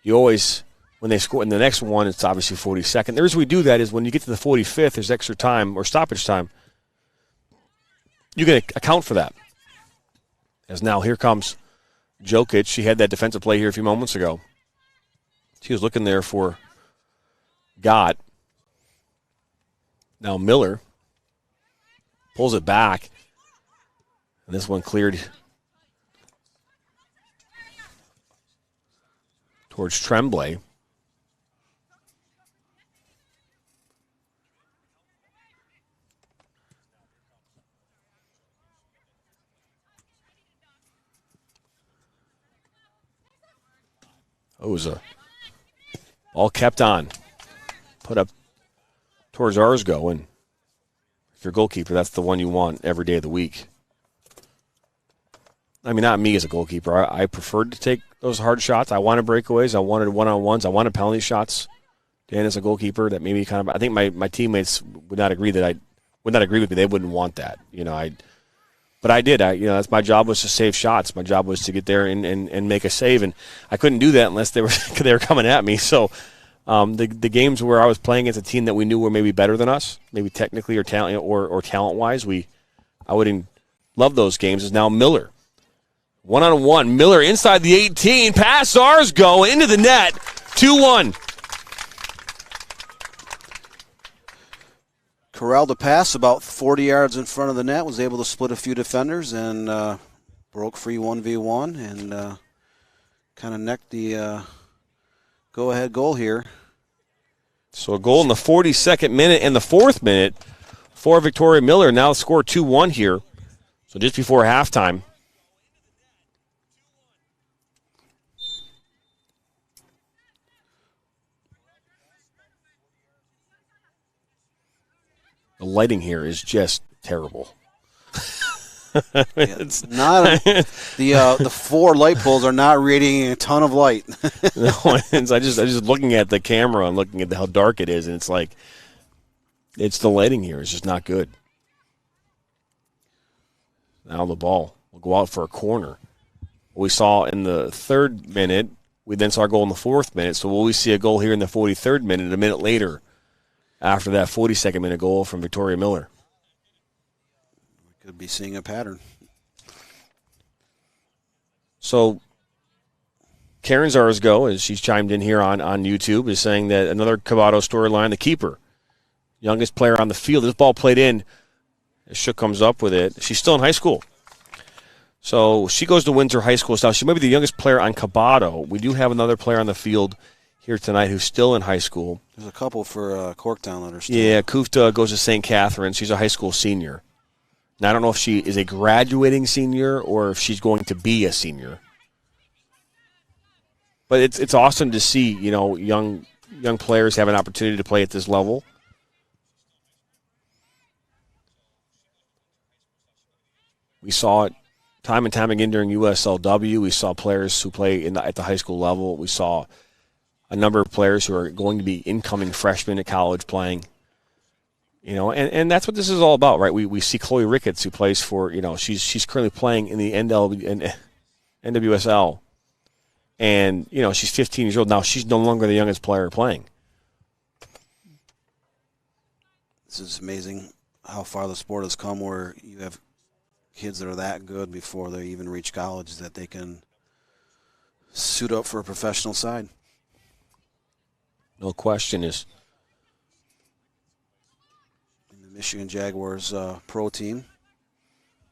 You always, when they score in the next one, it's obviously 42nd. The reason we do that is when you get to the 45th, there's extra time or stoppage time. You can account for that. As now here comes Jokic. She had that defensive play here a few moments ago. She was looking there for Gott. Now Miller pulls it back. And this one cleared towards Tremblay. Oh, it was all kept on. Put up towards Arsgo, and if you're a goalkeeper, that's the one you want every day of the week. I mean, not me as a goalkeeper. I preferred to take those hard shots. I wanted breakaways. I wanted one-on-ones. I wanted penalty shots. Dan, as a goalkeeper, that maybe kind of. I think my teammates would not agree with me. They wouldn't want that. But I did. That's my job was to save shots. My job was to get there and make a save, and I couldn't do that unless they were coming at me. So the games where I was playing against a team that we knew were maybe better than us, maybe technically or talent or talent-wise, I wouldn't love those games. Is now Miller. 1-on-1. Miller inside the 18. Pass Arsgo into the net. 2-1. Corralled a pass about 40 yards in front of the net, was able to split a few defenders and broke free 1v1 and kind of necked the go-ahead goal here. So a goal in the 42nd minute and the 4th minute for Victoria Miller. Now score 2-1 here. So just before halftime. The lighting here is just terrible. It's not the 4 light poles are not radiating a ton of light. No, I just looking at the camera and looking at how dark it is, and it's like it's the lighting here is just not good. Now the ball will go out for a corner. We saw in the 3rd minute, we then saw a goal in the 4th minute. So will we see a goal here in the 43rd minute, a minute later? After that 42nd minute goal from Victoria Miller. Could be seeing a pattern. So Karen Zarsgo, as she's chimed in here on YouTube, is saying that another COBOTO storyline, the keeper, youngest player on the field. This ball played in. As Shook comes up with it. She's still in high school. So she goes to Windsor High School. So she might be the youngest player on COBOTO. We do have another player on the field here tonight who's still in high school. There's a couple for CORKTOWN that are still. Yeah, Kufta goes to St. Catharines. She's a high school senior. Now, I don't know if she is a graduating senior or if she's going to be a senior. But it's awesome to see, young players have an opportunity to play at this level. We saw it time and time again during USLW. We saw players who play at the high school level. We saw a number of players who are going to be incoming freshmen at college playing. And that's what this is all about, right? We see Chloe Ricketts, who plays for, she's currently playing in the NWSL. And, she's 15 years old. Now she's no longer the youngest player playing. This is amazing how far the sport has come, where you have kids that are that good before they even reach college that they can suit up for a professional side. No question is. And the Michigan Jaguars pro team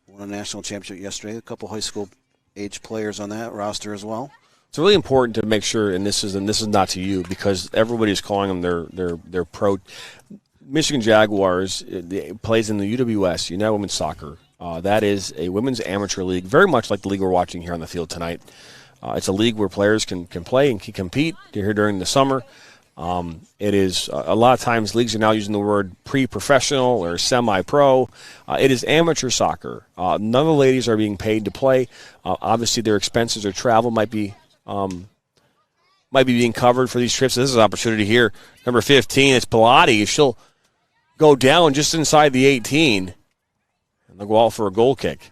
won a national championship yesterday. A couple high school age players on that roster as well. It's really important to make sure, and this is not to you, because everybody's calling them their pro. Michigan Jaguars plays in the UWS, United Women's Soccer. That is a women's amateur league, very much like the league we're watching here on the field tonight. It's a league where players can play and can compete here during the summer. It is a lot of times leagues are now using the word pre-professional or semi-pro. It is amateur soccer. None of the ladies are being paid to play. Obviously, their expenses or travel might be being covered for these trips. This is an opportunity here. Number 15, it's Pilati. She'll go down just inside the 18, and they'll go out for a goal kick.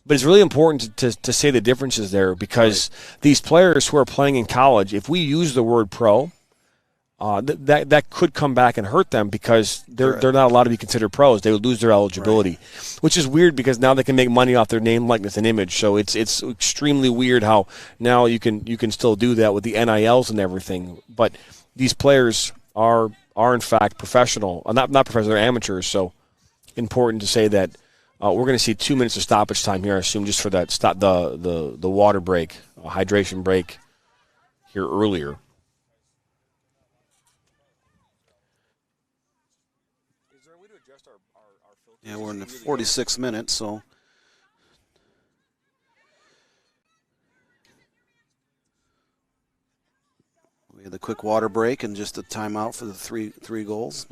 But it's really important to say the differences there, because these players who are playing in college, if we use the word pro, that could come back and hurt them, because they're not allowed to be considered pros. They would lose their eligibility, which is weird, because now they can make money off their name, likeness, and image. So it's extremely weird how now you can still do that with the NILs and everything. But these players are in fact professional, not professional, they're amateurs. So important to say that we're going to see 2 minutes of stoppage time here, I assume, just for that the water break, hydration break here earlier. Yeah, we're in the 46th minute, so we had the quick water break and just a timeout for the three goals.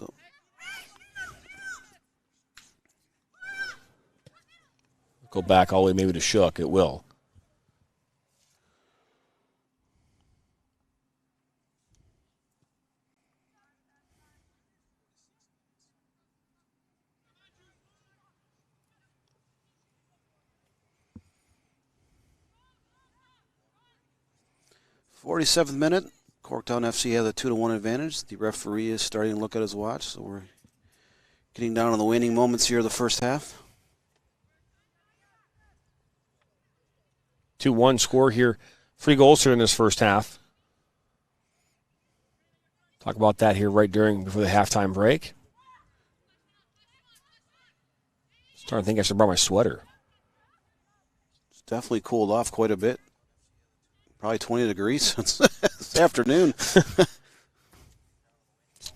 Go back all the way maybe to Shook. It will. '47th minute, CORKTOWN FC has a 2-1 advantage. The referee is starting to look at his watch, so we're getting down to the waning moments here of the first half. 2-1 score here. 3 goals here in this first half. Talk about that here before the halftime break. Starting to think I should bring my sweater. It's definitely cooled off quite a bit. Probably 20 degrees this afternoon. The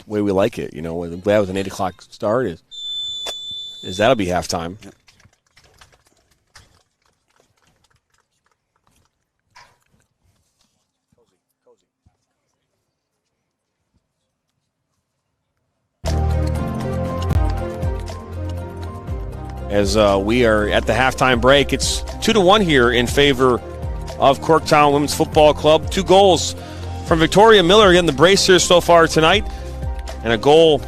way we like it, I'm glad with an 8 o'clock start is that'll be halftime. Yep. As we are at the halftime break, it's 2-1 here in favor of CORKTOWN Women's Football Club. 2 goals from Victoria Miller getting the brace here so far tonight, and a goal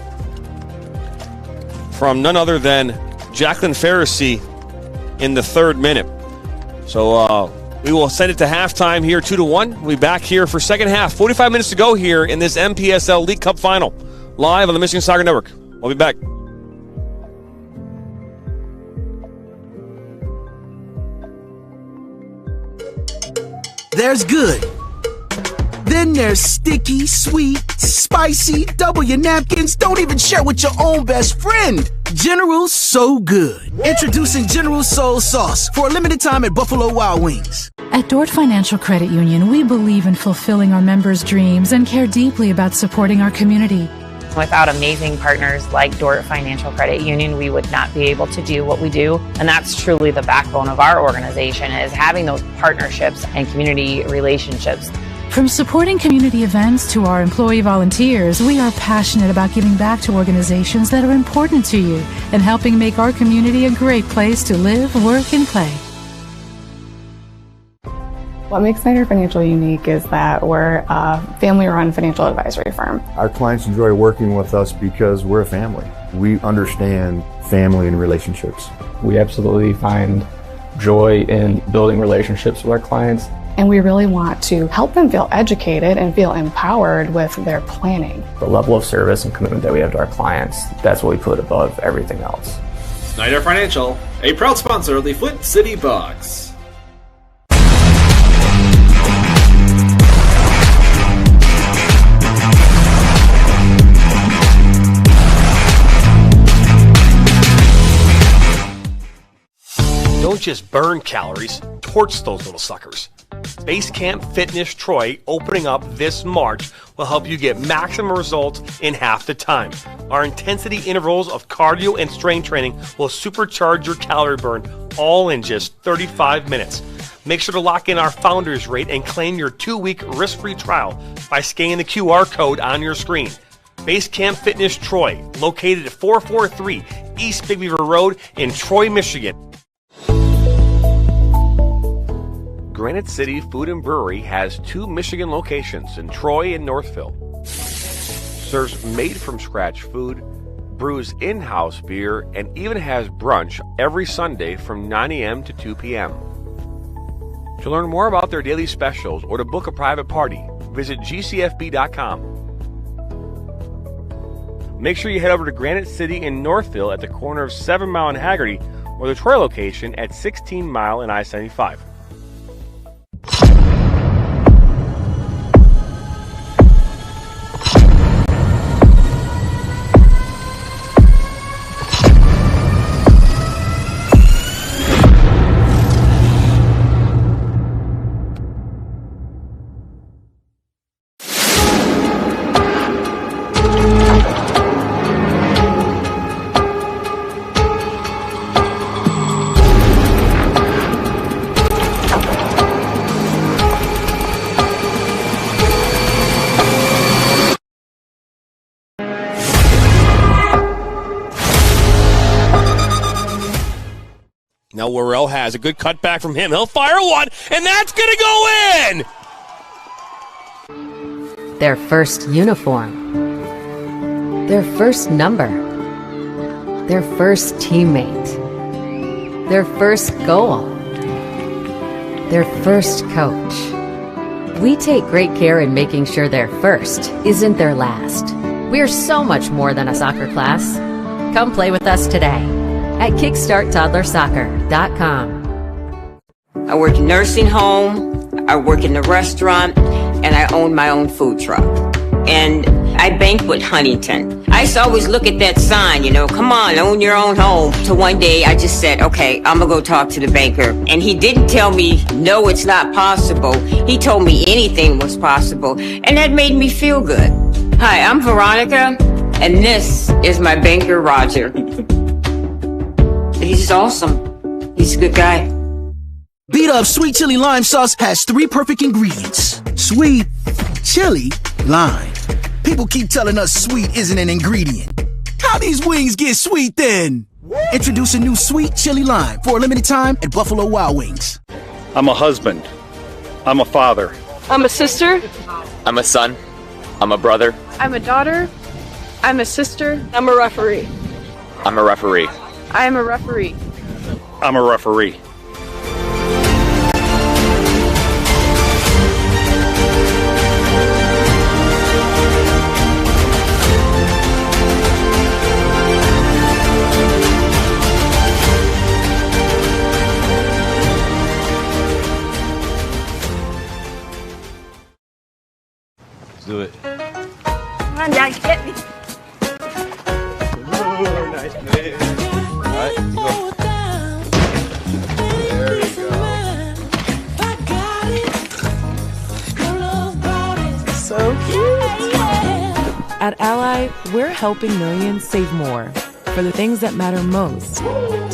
from none other than Jacqueline Pharisee in the 3rd minute. So we will send it to halftime here, 2-1. We'll be back here for second half. 45 minutes to go here in this MPSL League Cup final, live on the Michigan Soccer Network. We'll be back. There's good. Then there's sticky, sweet, spicy, double your napkins, don't even share with your own best friend. General So Good. Introducing General Soul Sauce for a limited time at Buffalo Wild Wings. At Dort Financial Credit Union, we believe in fulfilling our members' dreams and care deeply about supporting our community. Without amazing partners like Dort Financial Credit Union, we would not be able to do what we do. And that's truly the backbone of our organization, is having those partnerships and community relationships. From supporting community events to our employee volunteers, we are passionate about giving back to organizations that are important to you and helping make our community a great place to live, work, and play. What makes Snyder Financial unique is that we're a family-run financial advisory firm. Our clients enjoy working with us because we're a family. We understand family and relationships. We absolutely find joy in building relationships with our clients. And we really want to help them feel educated and feel empowered with their planning. The level of service and commitment that we have to our clients, that's what we put above everything else. Snyder Financial, a proud sponsor of the Flint City Bucks. Don't just burn calories, torch those little suckers. Base Camp Fitness Troy, opening up this March, will help you get maximum results in half the time. Our intensity intervals of cardio and strength training will supercharge your calorie burn, all in just 35 minutes. Make sure to lock in our founders rate and claim your 2-week risk-free trial by scanning the QR code on your screen. Base Camp Fitness Troy, located at 443 East Big Beaver Road in Troy, Michigan. Granite City Food and Brewery has 2 Michigan locations in Troy and Northville. Serves made-from-scratch food, brews in-house beer, and even has brunch every Sunday from 9 a.m. to 2 p.m. To learn more about their daily specials or to book a private party, visit gcfb.com. Make sure you head over to Granite City in Northville at the corner of 7 Mile and Haggerty, or the Troy location at 16 Mile and I-75. Now Worrell has a good cutback from him. He'll fire one, and that's going to go in! Their first uniform. Their first number. Their first teammate. Their first goal. Their first coach. We take great care in making sure their first isn't their last. We're so much more than a soccer class. Come play with us today at kickstarttoddlersoccer.com. I work in nursing home, I work in the restaurant, and I own my own food truck. And I bank with Huntington. I used to always look at that sign, come on, own your own home. So one day I just said, okay, I'm gonna go talk to the banker. And he didn't tell me, no, it's not possible. He told me anything was possible. And that made me feel good. Hi, I'm Veronica, and this is my banker, Roger. He's awesome. He's a good guy. Beat Up Sweet Chili Lime Sauce has 3 perfect ingredients. Sweet, chili, lime. People keep telling us sweet isn't an ingredient. How these wings get sweet then? Introduce a new Sweet Chili Lime for a limited time at Buffalo Wild Wings. I'm a husband. I'm a father. I'm a sister. I'm a son. I'm a brother. I'm a daughter. I'm a sister. I'm a referee. I'm a referee. I am a referee. I'm a referee. on, Dad, get me. Nice man. All right, go. There you go. So cute. At Ally, we're helping millions save more for the things that matter most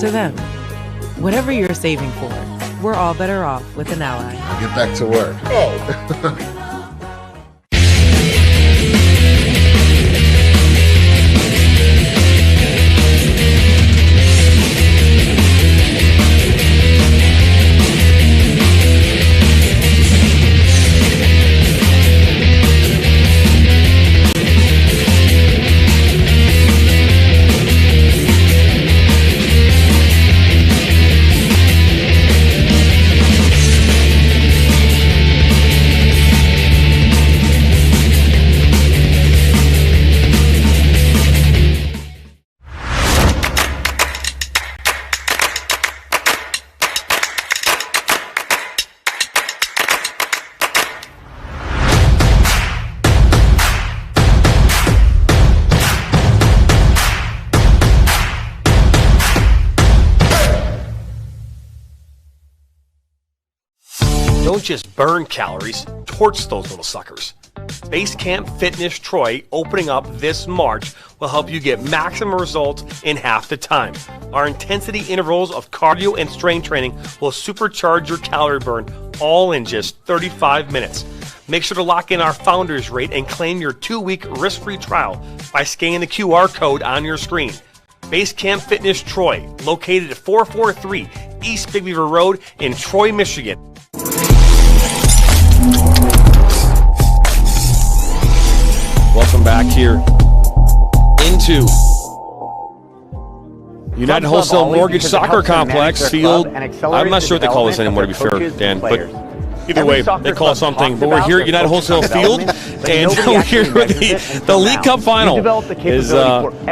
to them. Whatever you're saving for, we're all better off with an Ally. Get back to work. Oh. Don't just burn calories, torch those little suckers. Base Camp Fitness Troy, opening up this March, will help you get maximum results in half the time. Our intensity intervals of cardio and strength training will supercharge your calorie burn, all in just 35 minutes. Make sure to lock in our founders rate and claim your 2-week risk-free trial by scanning the QR code on your screen. Base Camp Fitness Troy, located at 443 East Big Beaver Road in Troy, Michigan. Welcome back here into United Wholesale Mortgage Soccer Complex field. I'm not sure what they call this anymore, to be fair, Dan, but either way, they call it something. But we're here at United Wholesale Field, and we're here with the League Cup final.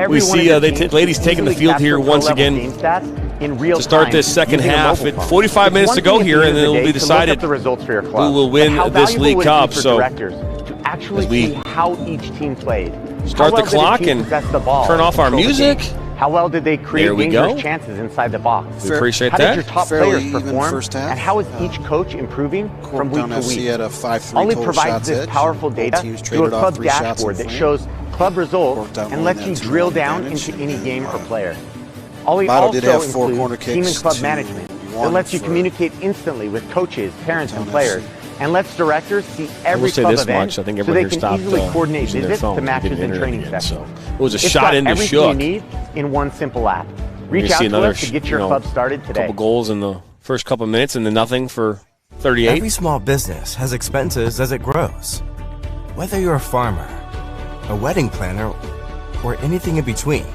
We see ladies taking the field here once again to start this second half. 45 minutes to go here, and then it will be decided who will win this League Cup. So as we how each team played, start the clock and turn off our music. How well did they create dangerous chances inside the box? We appreciate how that. How did your top players perform? And how is each coach improving from week to week? Ollie provides this powerful data through a club dashboard that shows club results and lets you drill down into any game or player. Ollie also includes team and club management that lets you communicate instantly with coaches, parents, and players, and lets directors see every club event so they can easily coordinate visits to matches and training sessions. It was a shot into Shook. You need in one simple app. Reach out to us to get your club started today. Couple goals in the first couple minutes and then nothing for 38. Every small business has expenses as it grows. Whether you're a farmer, a wedding planner, or anything in between.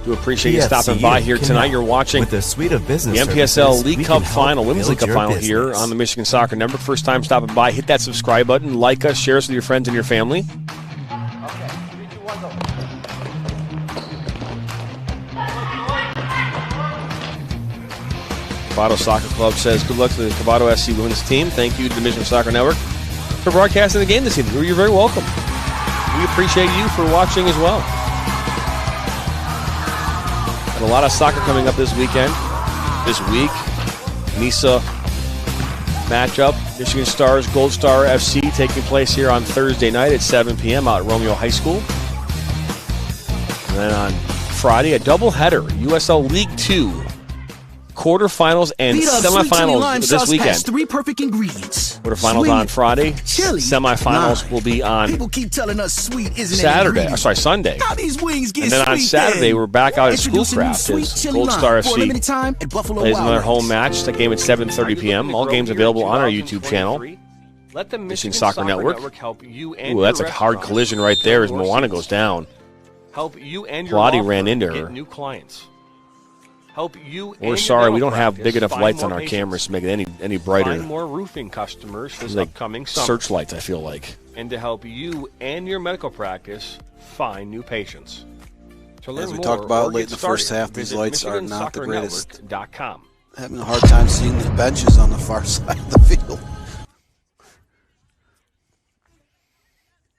Do appreciate you stopping by here tonight. You're watching with a suite of business the MPSL League Cup final, Women's League Cup final here on the Michigan Soccer Network. First time stopping by, hit that subscribe button, like us, share us with your friends and your family. COBOTO Soccer Club says good luck to the COBOTO SC women's team. Thank you to the Michigan Soccer Network for broadcasting the game this evening. You're very welcome. We appreciate you for watching as well. Got a lot of soccer coming up this weekend, this week. NISA matchup, Michigan Stars, Gold Star FC taking place here on Thursday night at 7 p.m. out at Romeo High School. And then on Friday, a doubleheader, USL League 2. Quarterfinals and semifinals this weekend. 3 perfect ingredients. Quarterfinals on Friday. Semifinals will be on People keep telling us sweet isn't Saturday. Sunday. How these wings get and then on Saturday, we're back out at Schoolcraft as Gold Star FC plays another home match. That game at 7:30 p.m. All games available on our YouTube channel. Let the Michigan Soccer Network. Help you and that's a hard collision right there as Moana goes down. Help you and your Plotty ran into her. Get new clients. Help you. We're sorry, we don't have big enough lights on our cameras to make it any brighter. Find more roofing customers this like upcoming summer. Searchlights, I feel like. And to help you and your medical practice find new patients. To learn As we more talked about or late get in the started, first half, these visit lights are not the greatest. MichiganSoccerNetwork.com. Having a hard time seeing the benches on the far side of the field.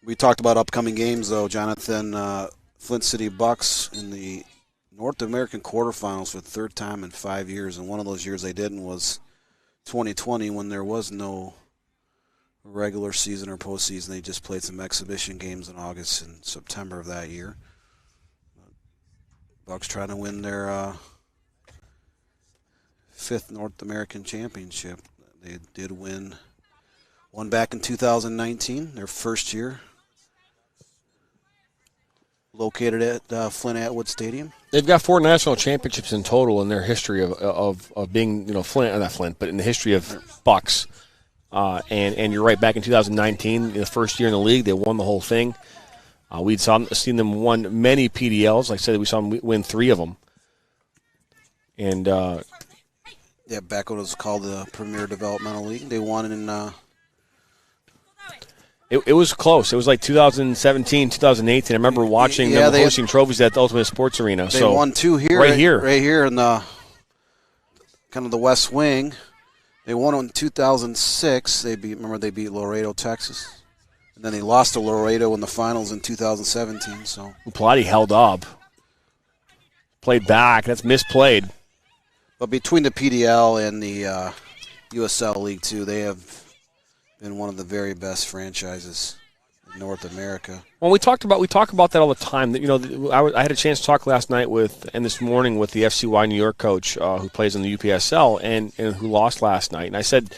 We talked about upcoming games, though, Jonathan. Flint City Bucks in the North American quarterfinals for the third time in 5 years, and one of those years they didn't was 2020 when there was no regular season or postseason. They just played some exhibition games in August and September of that year. Bucks trying to win their fifth North American championship. They did win one back in 2019, their first year. Located at Flint Atwood Stadium. They've got 4 national championships in total in their history of being, Flint, not Flint, but in the history of Bucks. And you're right, back in 2019, the first year in the league, they won the whole thing. We'd seen them won many PDLs. Like I said, we saw them win 3 of them. And yeah, back when it was called the Premier Developmental League, they won in. It was close. It was like 2017, 2018. I remember watching them hosting trophies at the Ultimate Sports Arena. They won 2 here. Right here in the kind of the West Wing. They won in 2006. They beat Laredo, Texas. And then they lost to Laredo in the finals in 2017. So Plotty held up. Played back. That's misplayed. But between the PDL and the USL League 2, they have been one of the very best franchises in North America. Well, we talk about that all the time. I had a chance to talk last night and this morning with the FCY New York coach who plays in the UPSL and who lost last night. And I said,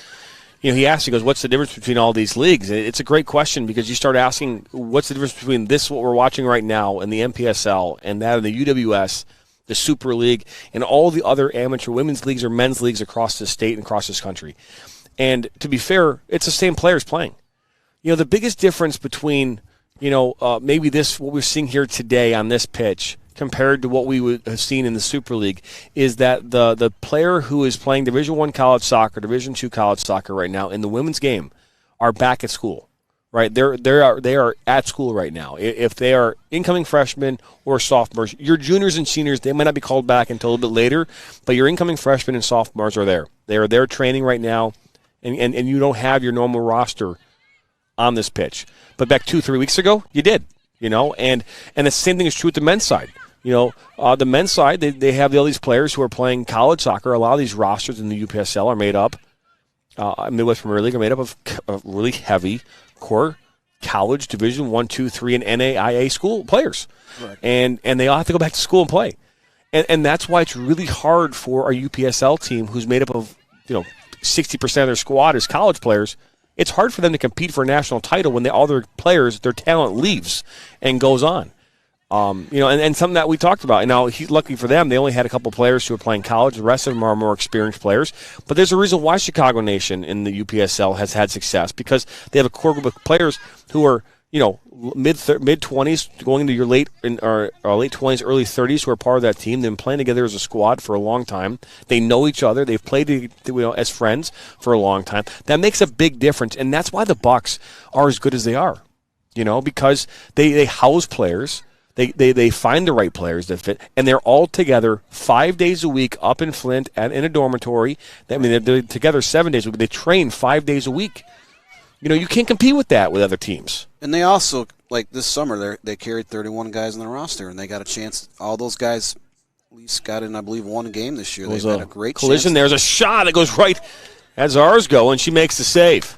he asked, he goes, what's the difference between all these leagues? And it's a great question because you start asking, what's the difference between this, what we're watching right now, and the MPSL, and that of the UWS, the Super League, and all the other amateur women's leagues or men's leagues across the state and across this country. And to be fair, it's the same players playing. The biggest difference between, maybe what we're seeing here today on this pitch compared to what we would have seen in the Super League is that the player who is playing Division I college soccer, Division II college soccer right now in the women's game are back at school, right? They are at school right now. If they are incoming freshmen or sophomores, your juniors and seniors, they might not be called back until a little bit later, but your incoming freshmen and sophomores are there. They are there training right now. And you don't have your normal roster on this pitch. But back 2-3 weeks ago, you did, and the same thing is true with the men's side. The men's side, they have all these players who are playing college soccer. A lot of these rosters in the UPSL are made up, Midwest Premier League are made up of really heavy core college Division I, II, III, and NAIA school players. Right. And they all have to go back to school and play. And that's why it's really hard for a UPSL team who's made up of, 60% of their squad is college players. It's hard for them to compete for a national title when all their players, their talent leaves and goes on. And something that we talked about. And now, lucky for them, they only had a couple players who are playing college. The rest of them are more experienced players. But there's a reason why Chicago Nation in the UPSL has had success, because they have a core group of players who are, mid-20s going into your late 20s, early 30s who are part of that team. They've been playing together as a squad for a long time. They know each other. They've played as friends for a long time. That makes a big difference, and that's why the Bucks are as good as they are, because they house players. They find the right players that fit, and they're all together 5 days a week up in Flint and in a dormitory. They're together 7 days a week. They train 5 days a week. You can't compete with that with other teams. And they also, like this summer, they carried 31 guys on the roster, and they got a chance. All those guys at least got in, I believe, one game this year. They've had a great collision. Chance. There's a shot that goes right as ours go, and she makes the save.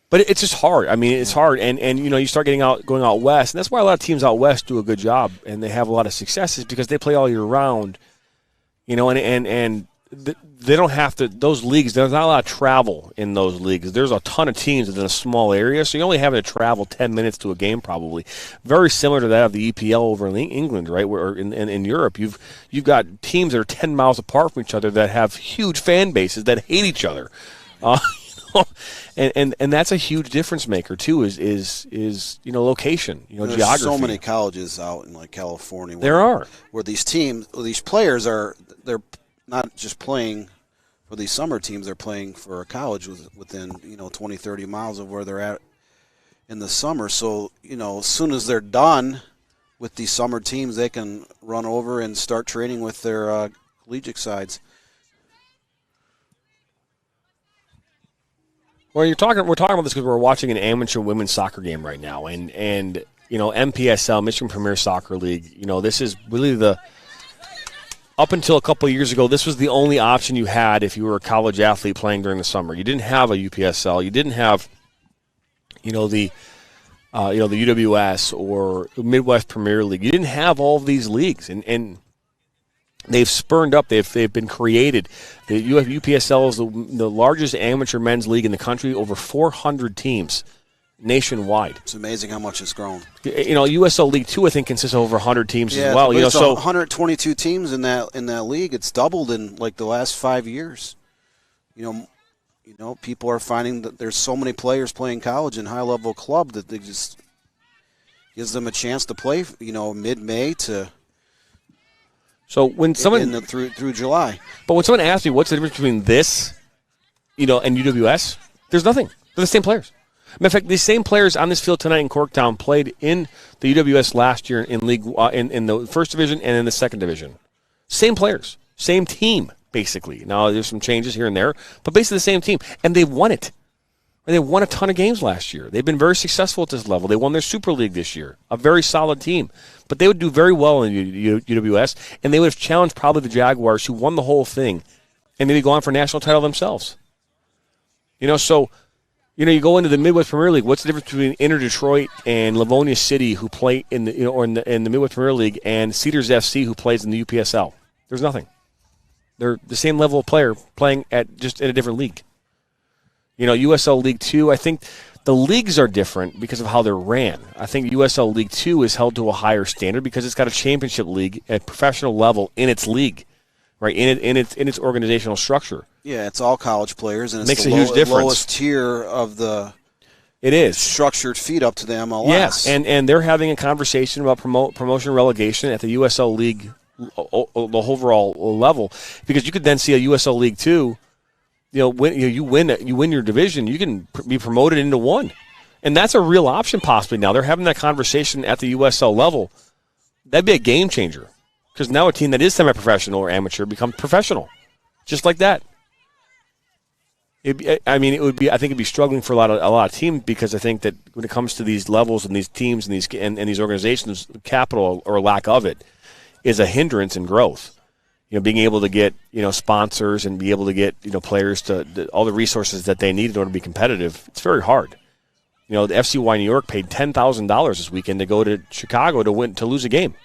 But it's just hard. It's hard, and you start going out west, and that's why a lot of teams out west do a good job, and they have a lot of successes because they play all year round. And they don't have to. Those leagues, there's not a lot of travel in those leagues. There's a ton of teams within a small area, so you're only having to travel 10 minutes to a game, probably. Very similar to that of the EPL over in England, right? Where in Europe, you've got teams that are 10 miles apart from each other that have huge fan bases that hate each other. And that's a huge difference maker too. Is location, There's geography. So many colleges out in like California. Where these teams, these players they're not just playing for these summer teams. They're playing for a college within 20, 30 miles of where they're at in the summer. So as soon as they're done with these summer teams, they can run over and start training with their collegiate sides. Well, we're talking about this because we're watching an amateur women's soccer game right now, and MPSL, Michigan Premier Soccer League. This is really up until a couple of years ago, this was the only option you had if you were a college athlete playing during the summer. You didn't have a UPSL. You didn't have, the UWS or Midwest Premier League. You didn't have all of these leagues, and they've spurned up. They've been created. The UPSL is the largest amateur men's league in the country, over 400 teams nationwide. It's amazing how much it's grown. USL League 2, I think, consists of over 100 teams as well. It's 122 teams in that league. It's doubled in like the last 5 years. People are finding that there's so many players playing college and high-level club that they just gives them a chance to play, mid-May to so when someone through July. But when someone asks me what's the difference between this, and UWS, there's nothing. They're the same players. Matter of fact, the same players on this field tonight in CORKTOWN played in the UWS last year in league in the first division and in the second division. Same players, same team, basically. Now there's some changes here and there, but basically the same team, and they've won it. They won a ton of games last year. They've been very successful at this level. They won their Super League this year, a very solid team. But they would do very well in UWS, and they would have challenged probably the Jaguars, who won the whole thing, and maybe go on for a national title themselves. So you go into the Midwest Premier League. What's the difference between Inter Detroit and Livonia City, who play in the Midwest Premier League, and Cedars FC, who plays in the UPSL? There's nothing. They're the same level of player playing just in a different league. USL League 2, I think the leagues are different because of how they're ran. I think USL League 2 is held to a higher standard because it's got a championship league at professional level in its league, right? In its organizational structure. Yeah, it's all college players, and it's makes a huge difference. Lowest tier of the. It is structured feed up to the MLS. Yes, and they're having a conversation about promotion and relegation at the USL League, the overall level, because you could then see a USL League 2. You win your division, you can be promoted into one, and that's a real option possibly. Now they're having that conversation at the USL level. That'd be a game changer, because now a team that is semi-professional or amateur becomes professional, just like that. I think it'd be struggling for a lot of teams, because I think that when it comes to these levels and these teams and these organizations, capital or lack of it is a hindrance in growth. Being able to get, sponsors and be able to get, players to all the resources that they need in order to be competitive, it's very hard. The FCY New York paid $10,000 this weekend to go to Chicago to lose a game.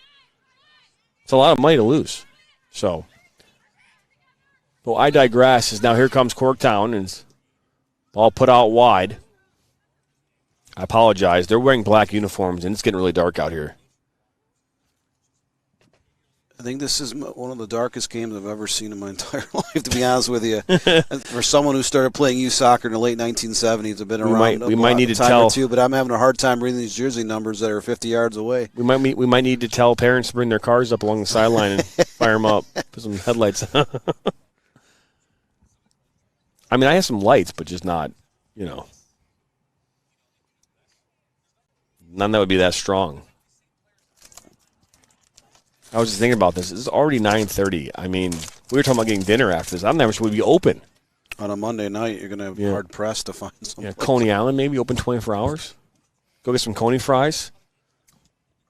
It's a lot of money to lose. So, well, I digress. As now here comes CORKTOWN, and ball put out wide. I apologize. They're wearing black uniforms, and it's getting really dark out here. I think this is one of the darkest games I've ever seen in my entire life, to be honest with you. For someone who started playing youth soccer in the late 1970s, I've been around we might need to tell or two, but I'm having a hard time reading these jersey numbers that are 50 yards away. We might need to tell parents to bring their cars up along the sideline and fire them up, put some headlights. I have some lights, but just not, none that would be that strong. I was just thinking about this. It's already 9:30. We were talking about getting dinner after this. I'm not sure we'd be open. On a Monday night, you're going to be hard-pressed to find something. Yeah, Coney Island maybe open 24 hours. Go get some Coney fries.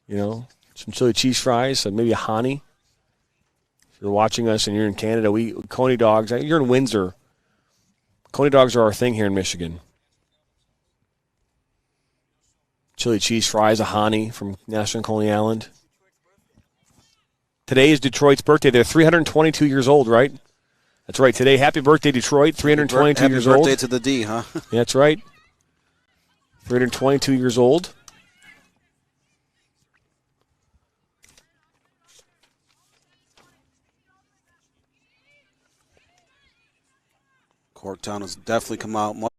Some chili cheese fries, maybe a honey. If you're watching us and you're in Canada, Coney dogs. You're in Windsor. Coney dogs are our thing here in Michigan. Chili cheese fries, a honey from National Coney Island. Today is Detroit's birthday. They're 322 years old, right? That's right. Today, happy birthday, Detroit. 322 years old. Happy birthday to the D, huh? That's right. 322 years old. CORKTOWN has definitely come out much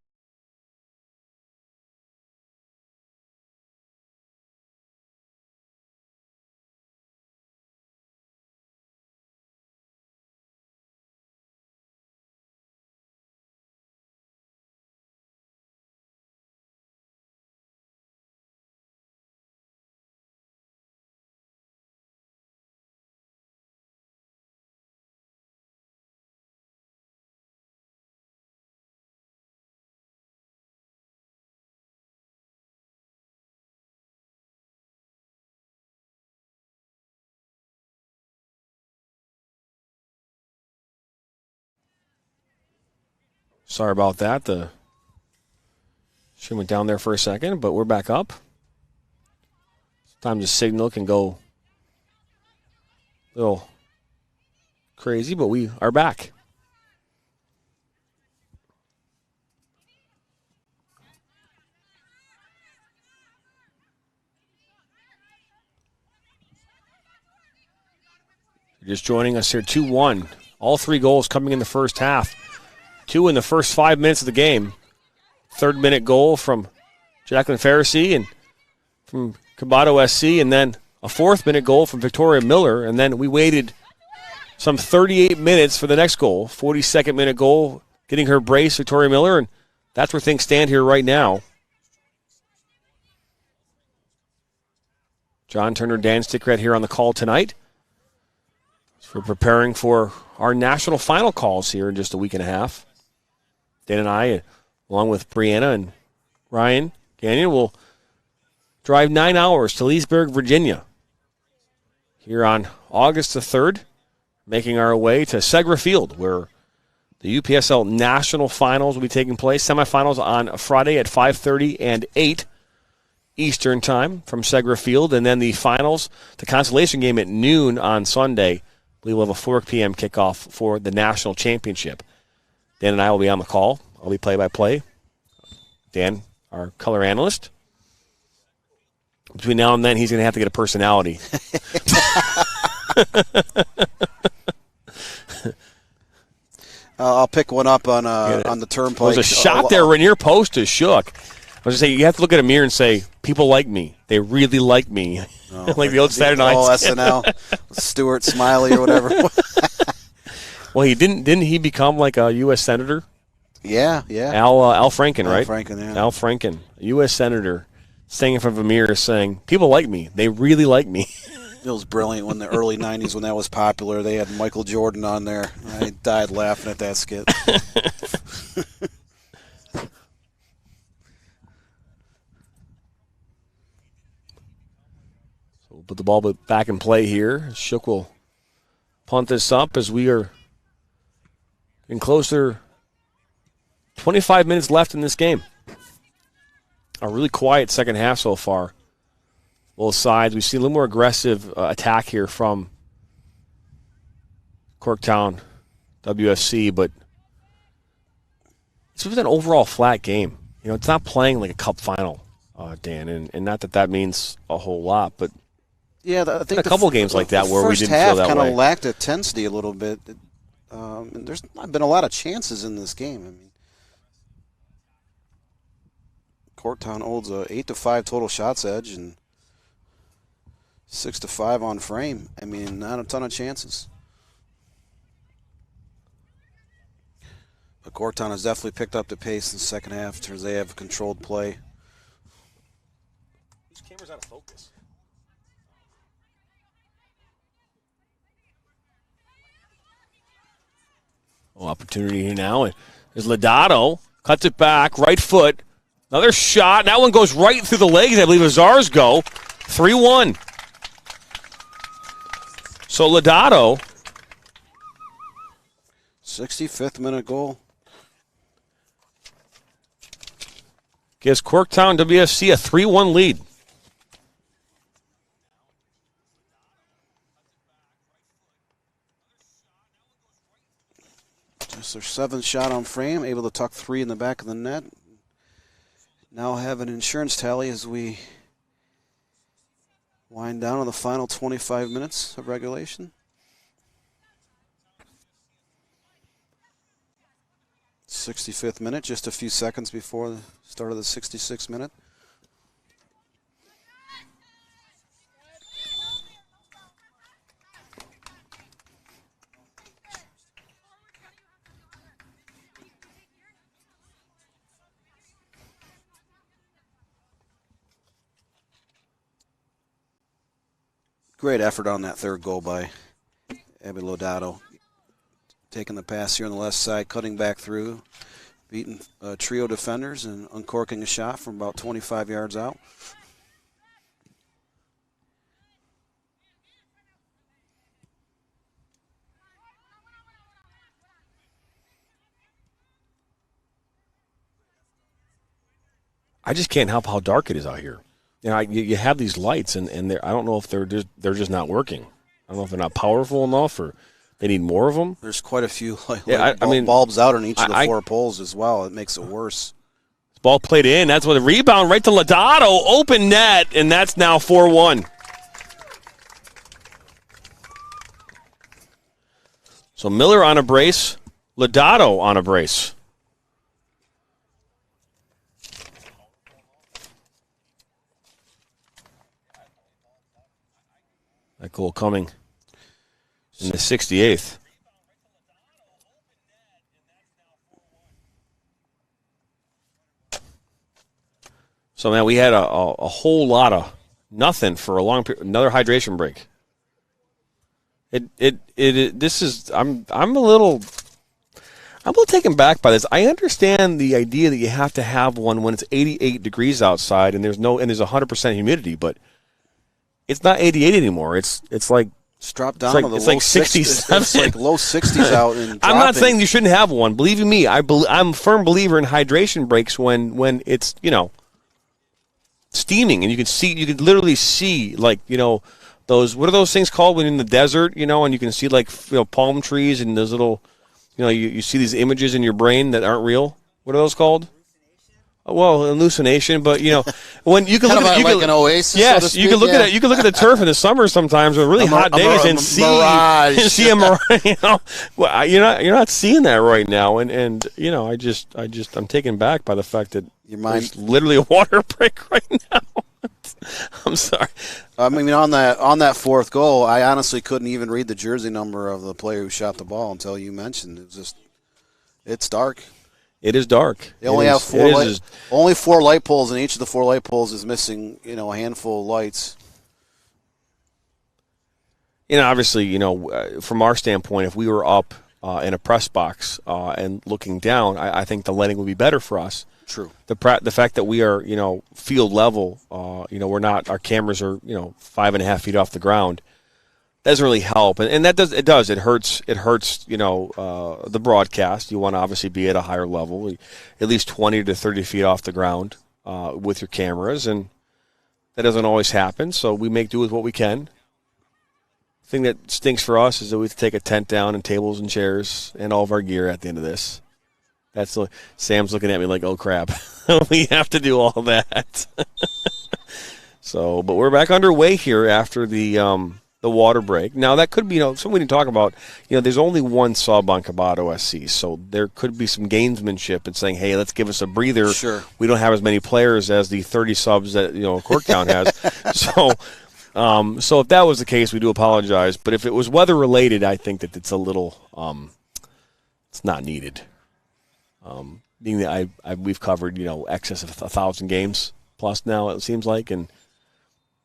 Sorry about that. The stream went down there for a second, but we're back up. Sometimes the signal can go a little crazy, but we are back. You're just joining us here, 2-1. All 3 goals coming in the first half. 2 in the first 5 minutes of the game. 3rd-minute goal from Jacqueline Pharisee and from COBOTO SC, and then a 4th-minute goal from Victoria Miller, and then we waited some 38 minutes for the next goal. 42nd-minute goal, getting her brace, Victoria Miller, and that's where things stand here right now. John Turner, Dan Stickrat here on the call tonight. So we're preparing for our national final calls here in just a week and a half. Dan and I, along with Brianna and Ryan Gagnon, will drive 9 hours to Leesburg, Virginia. Here on August the 3rd, making our way to Segra Field, where the UPSL National Finals will be taking place. Semifinals on Friday at 5:30 and 8 Eastern Time from Segra Field. And then the finals, the consolation game at noon on Sunday. We will have a 4 p.m. kickoff for the national championship. Dan and I will be on the call. I'll be play-by-play. Dan, our color analyst. Between now and then, he's going to have to get a personality. I'll pick one up on the turnpike. There was a shot there when your post is shook. I was just saying, you have to look at a mirror and say, people like me. They really like me. Like the old Saturday Night. SNL, Stuart Smiley or whatever. Well, didn't he become like a U.S. Senator? Yeah. Al Franken, right? Al Franken, yeah. Al Franken, a U.S. Senator, standing in front of a mirror saying, people like me. They really like me. It was brilliant when the early 90s, when that was popular. They had Michael Jordan on there. I died laughing at that skit. So we'll put the ball back in play here. Shook will punt this up as we are getting closer. 25 minutes left in this game. A really quiet second half so far. Both sides. We've seen a little more aggressive attack here from CORKTOWN, WFC, but this was an overall flat game. You know, it's not playing like a cup final, Dan, and not that means a whole lot, but yeah, I think a couple games like that where we didn't feel that way. The first half kind of lacked intensity a little bit. And there's not been a lot of chances in this game. I mean, CORKTOWN holds a 8-5 total shots edge and 6-5 on frame. I mean, not a ton of chances. But CORKTOWN has definitely picked up the pace in the second half in terms they have controlled play. This camera's out of focus. Oh, opportunity here now. There's Lodato. Cuts it back. Right foot. Another shot. That one goes right through the legs. I believe Azar's go. 3-1. So Lodato. 65th minute goal. Gives CORKTOWN WFC a 3-1 lead. Just their 7th shot on frame, able to tuck 3 in the back of the net. Now have an insurance tally as we wind down on the final 25 minutes of regulation. 65th minute, just a few seconds before the start of the 66th minute. Great effort on that third goal by Abby Lodato. Taking the pass here on the left side, cutting back through, beating trio defenders and uncorking a shot from about 25 yards out. I just can't help how dark it is out here. You have these lights, and I don't know if they're just not working. I don't know if they're not powerful enough or they need more of them. There's quite a few bulbs out on each of the 4 poles as well. It makes it worse. Ball played in. That's what the rebound right to Lodato. Open net, and that's now 4-1. So Miller on a brace, Lodato on a brace. That goal coming in the 68th. So, man, we had a whole lot of nothing for a long period. Another hydration break. This is I'm a little taken back by this. I understand the idea that you have to have one when it's 88 degrees outside and there's 100% humidity, but it's not 88 anymore. It's like it's dropped down to the it's low like 67. It's like low 60s out. And I'm not saying you shouldn't have one. Believe me, I'm a firm believer in hydration breaks when it's steaming and you can literally see those, what are those things called when in the desert, and you can see palm trees and those little, you see these images in your brain that aren't real. What are those called? Well, hallucination, but when you can look at an oasis. Yes, so to speak, you can look at it. You can look at the turf in the summer sometimes on really hot days and see a mirage. Well, you're not seeing that right now, and I'm taken back by the fact that there's literally a water break right now. I'm sorry. I mean, on that fourth goal, I honestly couldn't even read the jersey number of the player who shot the ball until you mentioned it. It's dark. It is dark. They only have only 4 light poles, and each of the 4 light poles is missing, a handful of lights. Obviously, from our standpoint, if we were up in a press box and looking down, I think the lighting would be better for us. True. The fact that we are, field level, we're not. Our cameras are, 5.5 feet off the ground. Doesn't really help, and that does. It does. It hurts. The broadcast. You want to obviously be at a higher level, at least 20 to 30 feet off the ground with your cameras, and that doesn't always happen. So we make do with what we can. The thing that stinks for us is that we have to take a tent down and tables and chairs and all of our gear at the end of this. Sam's looking at me like, oh crap, we have to do all that. So, but we're back underway here after the water break. Now, that could be something we didn't talk about. There's only one sub on COBOTO SC, so there could be some gamesmanship in saying, hey, let's give us a breather. Sure. We don't have as many players as the 30 subs that CORKTOWN has. So if that was the case, we do apologize. But if it was weather-related, I think that it's a little it's not needed. Being that we've covered, excess of 1,000 games plus now, it seems like, and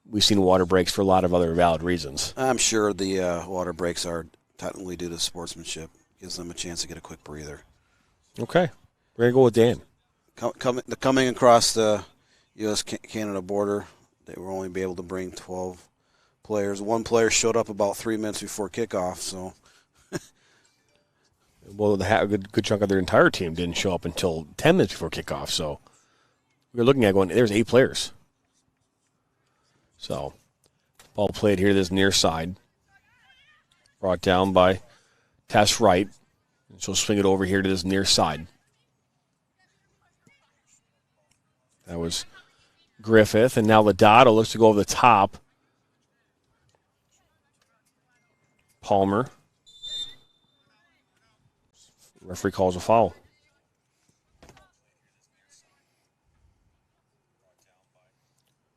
we've seen water breaks for a lot of other valid reasons. I'm sure the water breaks are technically due to sportsmanship. Gives them a chance to get a quick breather. Okay. We're going to go with Dan. Coming across the U.S.-Canada border, they will only be able to bring 12 players. One player showed up about 3 minutes before kickoff, so... Well, a good chunk of their entire team didn't show up until 10 minutes before kickoff, so we were looking at going, there's 8 players. So, ball played here to this near side. Brought down by Tess Wright. And she'll swing it over here to this near side. That was Griffith, and now Lodato looks to go over the top. Palmer. Referee calls a foul.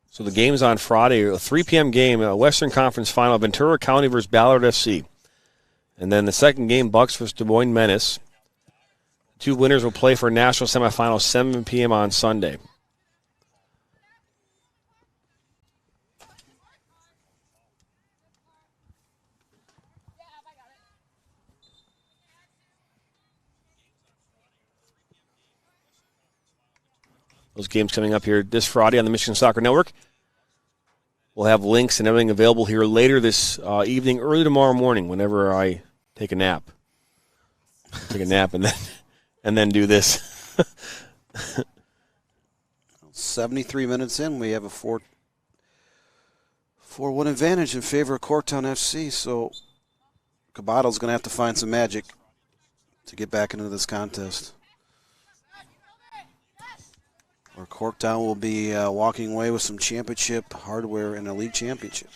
So the game's on Friday, a 3 p.m. game, a Western Conference final, Ventura County versus Ballard FC. And then the second game, Bucks versus Des Moines Menace. 2 winners will play for a national semifinal, 7 p.m. on Sunday. Those games coming up here this Friday on the Michigan Soccer Network. We'll have links and everything available here later this evening, early tomorrow morning, whenever I take a nap. Take a nap and then do this. 73 minutes in, we have a 4-1 advantage in favor of CORKTOWN FC. So COBOTO's going to have to find some magic to get back into this contest, or CORKTOWN will be walking away with some championship hardware and a league championship.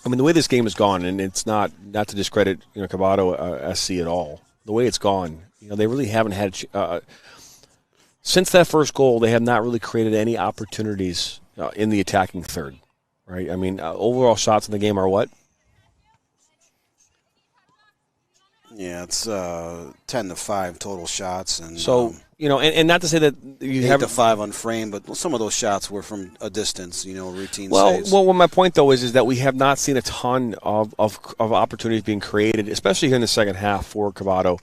I mean, the way this game has gone, and it's not to discredit COBOTO SC at all. The way it's gone, they really haven't had since that first goal. They have not really created any opportunities in the attacking third, right? I mean, overall shots in the game are what? Yeah, it's 10-5 total shots, and so and not to say that you have 8-5 on frame, but some of those shots were from a distance, routine saves. Well, my point though is that we have not seen a ton of opportunities being created, especially here in the second half for COBOTO.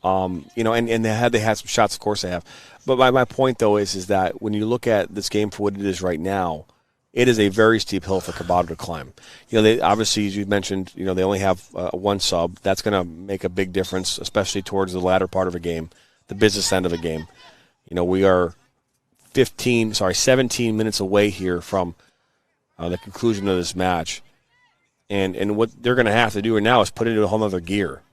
And they had some shots, of course they have. But my point though is that when you look at this game for what it is right now, it is a very steep hill for COBOTO to climb. They obviously, as you mentioned, they only have one sub. That's going to make a big difference, especially towards the latter part of a game, the business end of a game. We are 17 minutes away here from the conclusion of this match. And what they're going to have to do now is put it into a whole other gear.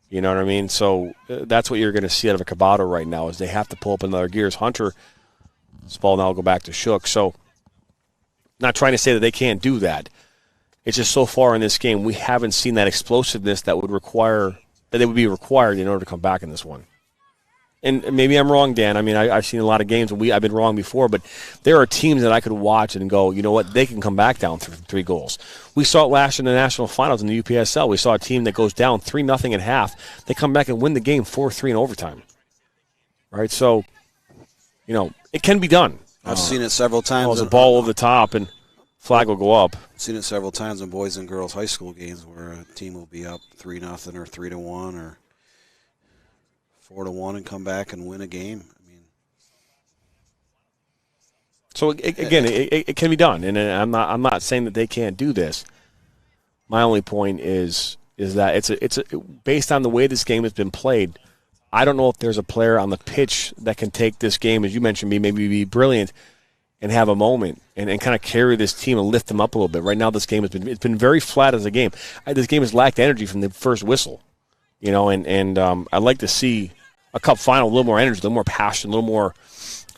You know what I mean? So that's what you're going to see out of a COBOTO right now is they have to pull up another gears. Hunter, this ball now will go back to Shook. So not trying to say that they can't do that. It's just so far in this game we haven't seen that explosiveness that would be required in order to come back in this one. And maybe I'm wrong, Dan. I mean, I've seen a lot of games and I've been wrong before, but there are teams that I could watch and go, you know what, they can come back down 3 goals. We saw it last in the national finals in the UPSL. We saw a team that goes down 3-0 at half. They come back and win the game 4-3 in overtime. Right? So, it can be done. I've seen it several times. There's a ball over the top and flag will go up. I've seen it several times in boys and girls high school games where a team will be up 3-0 or 3-1 or 4-1 and come back and win a game. I mean, so it can be done, and I'm not saying that they can't do this. My only point is that it's based on the way this game has been played. I don't know if there's a player on the pitch that can take this game, as you mentioned, maybe be brilliant and have a moment and kind of carry this team and lift them up a little bit. Right now, this game has been very flat as a game. This game has lacked energy from the first whistle, and I'd like to see a cup final, a little more energy, a little more passion, a little more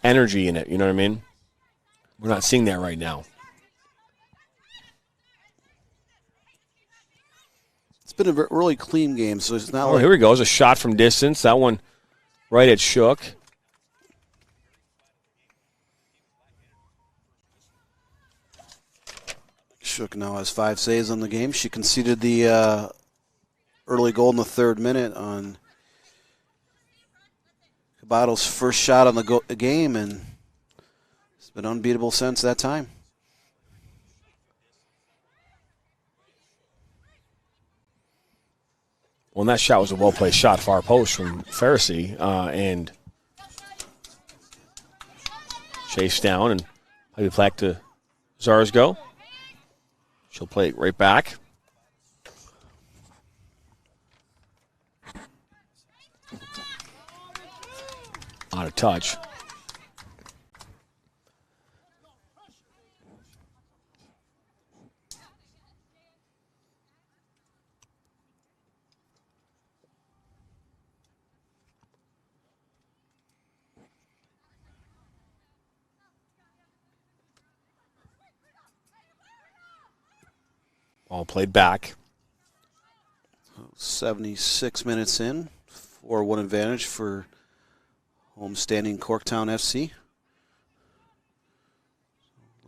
energy in it. You know what I mean? We're not seeing that right now. It's been a really clean game, so it's not. Here we go. It's a shot from distance. That one right at Shook. Shook now has 5 saves on the game. She conceded the early goal in the 3rd minute on COBOTO's first shot on the game, and it's been unbeatable since that time. Well, and that shot was a well-placed shot, far post from Pharisee, and chased down, and maybe back to Zarsgo. She'll play it right back. Out of touch. Ball played back. 76 minutes in, 4-1 advantage for homestanding CORKTOWN FC.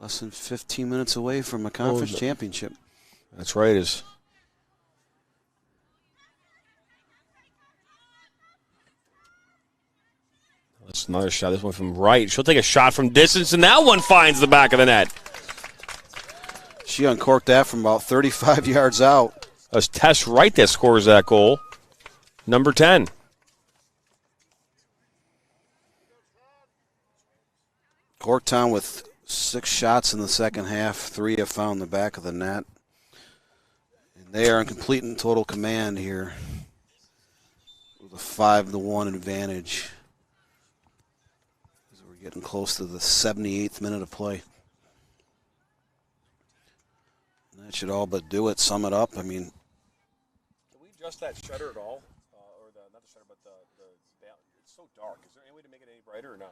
Less than 15 minutes away from a conference championship. That's right. That's another shot. This one from right. She'll take a shot from distance, and that one finds the back of the net. She uncorked that from about 35 yards out. That's Tess Wright that scores that goal. Number 10. CORKTOWN with 6 shots in the second half. 3 have found the back of the net. And they are in complete and total command here with a 5-1 advantage. We're getting close to the 78th minute of play. And that should all but do it, sum it up. I mean, can we adjust that shutter at all? Or not the shutter, but the it's so dark. Is there any way to make it any brighter or no?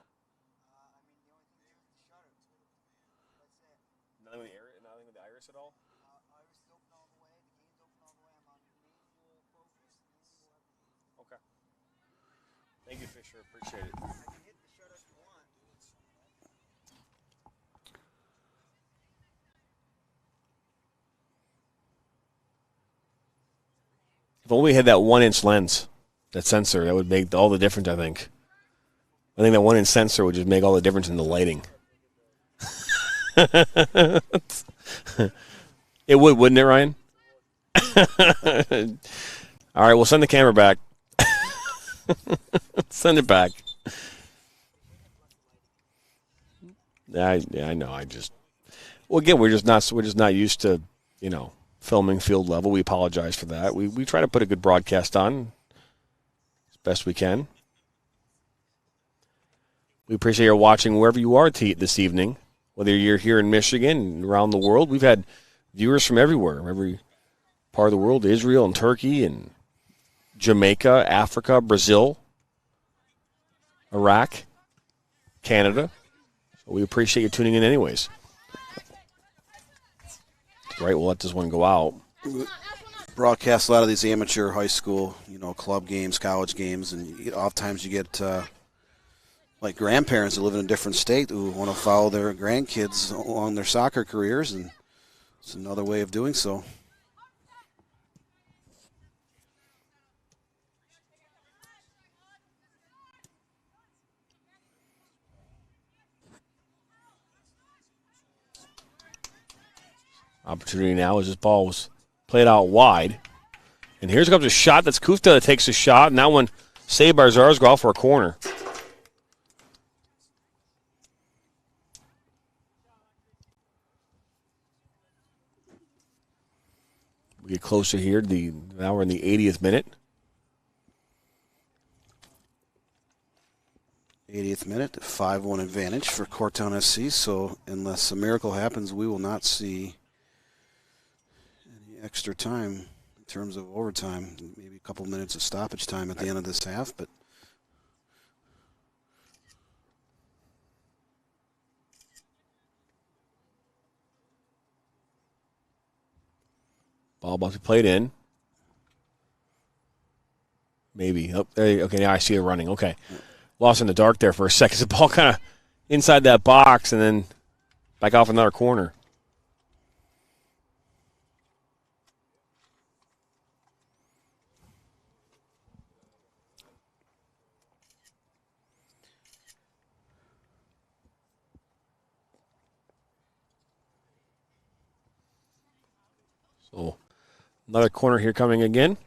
Nothing with the iris at all? Okay. Thank you, Fisher. Appreciate it. If only we had that 1-inch lens, that sensor, that would make all the difference, I think. I think that 1-inch sensor would just make all the difference in the lighting. It would, wouldn't it, Ryan? All right, we'll send the camera back. Send it back. Yeah, I know. Well, again, we're just not used to, filming field level. We apologize for that. We try to put a good broadcast on as best we can. We appreciate your watching wherever you are this evening. Whether you're here in Michigan, around the world, we've had viewers from everywhere, every part of the world, Israel and Turkey and Jamaica, Africa, Brazil, Iraq, Canada. So we appreciate you tuning in anyways. Right, we'll let this one go out. Broadcast a lot of these amateur high school, club games, college games, and oftentimes you get like grandparents who live in a different state who want to follow their grandkids along their soccer careers, and it's another way of doing so. Opportunity now as this ball was played out wide. And here comes a shot. That's Kufta that takes a shot, and that one saved by Zarsgaard for a corner. We get closer here. Now we're in the 80th minute. 80th minute, 5-1 advantage for CORKTOWN SC. So unless a miracle happens, we will not see any extra time in terms of overtime. Maybe a couple minutes of stoppage time at the end of this half, but ball about to be played in. Maybe. Oh, okay, now I see it running. Okay. Lost in the dark there for a second. The ball kind of inside that box and then back off another corner. So another corner here coming again.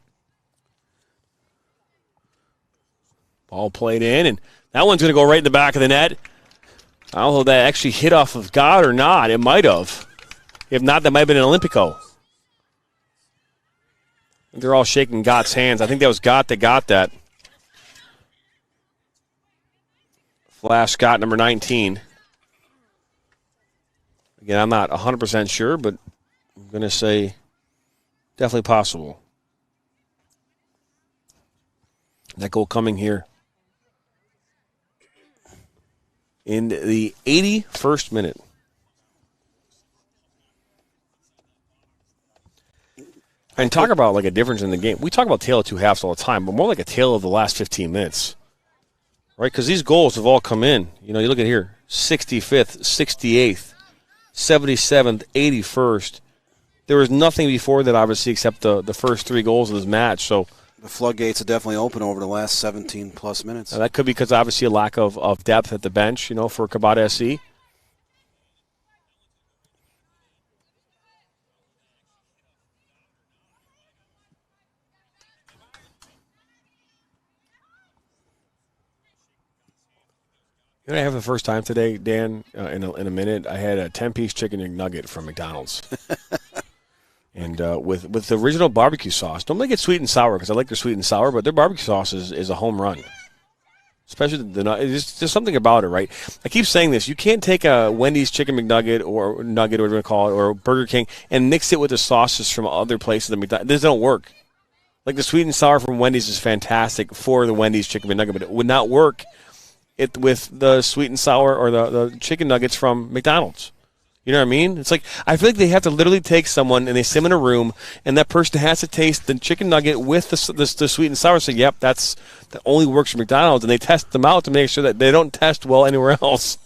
Ball played in, and that one's going to go right in the back of the net. I don't know if that actually hit off of God or not. It might have. If not, that might have been an Olympico. They're all shaking Gott's hands. I think that was Gott that got that. Flash Scott, number 19. Again, I'm not 100% sure, but I'm going to say definitely possible. That goal coming here in the 81st minute. And talk about like a difference in the game. We talk about tale of two halves all the time, but more like a tale of the last 15 minutes. Right? Because these goals have all come in. You look at here, 65th, 68th, 77th, 81st. There was nothing before that, obviously, except the first three goals of this match. So the floodgates are definitely open over the last 17-plus minutes. Now, that could be because, obviously, a lack of depth at the bench, for COBOTO SC. You know what I have for the first time today, Dan, in a minute? I had a 10-piece chicken nugget from McDonald's. And with the original barbecue sauce. Don't make it sweet and sour because I like their sweet and sour, but their barbecue sauce is a home run. Especially there's something about it, right? I keep saying this. You can't take a Wendy's chicken McNugget or nugget, or whatever you call it, or Burger King, and mix it with the sauces from other places. This don't work. Like the sweet and sour from Wendy's is fantastic for the Wendy's chicken McNugget, but it would not work with the sweet and sour or the chicken nuggets from McDonald's. You know what I mean? It's like I feel like they have to literally take someone and they sit them in a room, and that person has to taste the chicken nugget with the sweet and sour. So, yep, that only works for McDonald's, and they test them out to make sure that they don't test well anywhere else.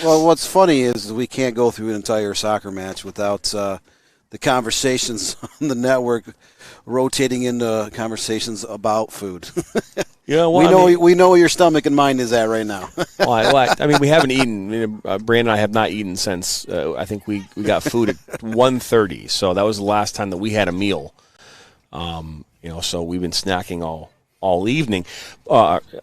Well, what's funny is we can't go through an entire soccer match without the conversations on the network rotating into conversations about food. Yeah, well, we know where your stomach and mind is at right now. I mean, we haven't eaten. Brandon and I have not eaten since I think we got food at 1:30. So that was the last time that we had a meal. So we've been snacking all evening,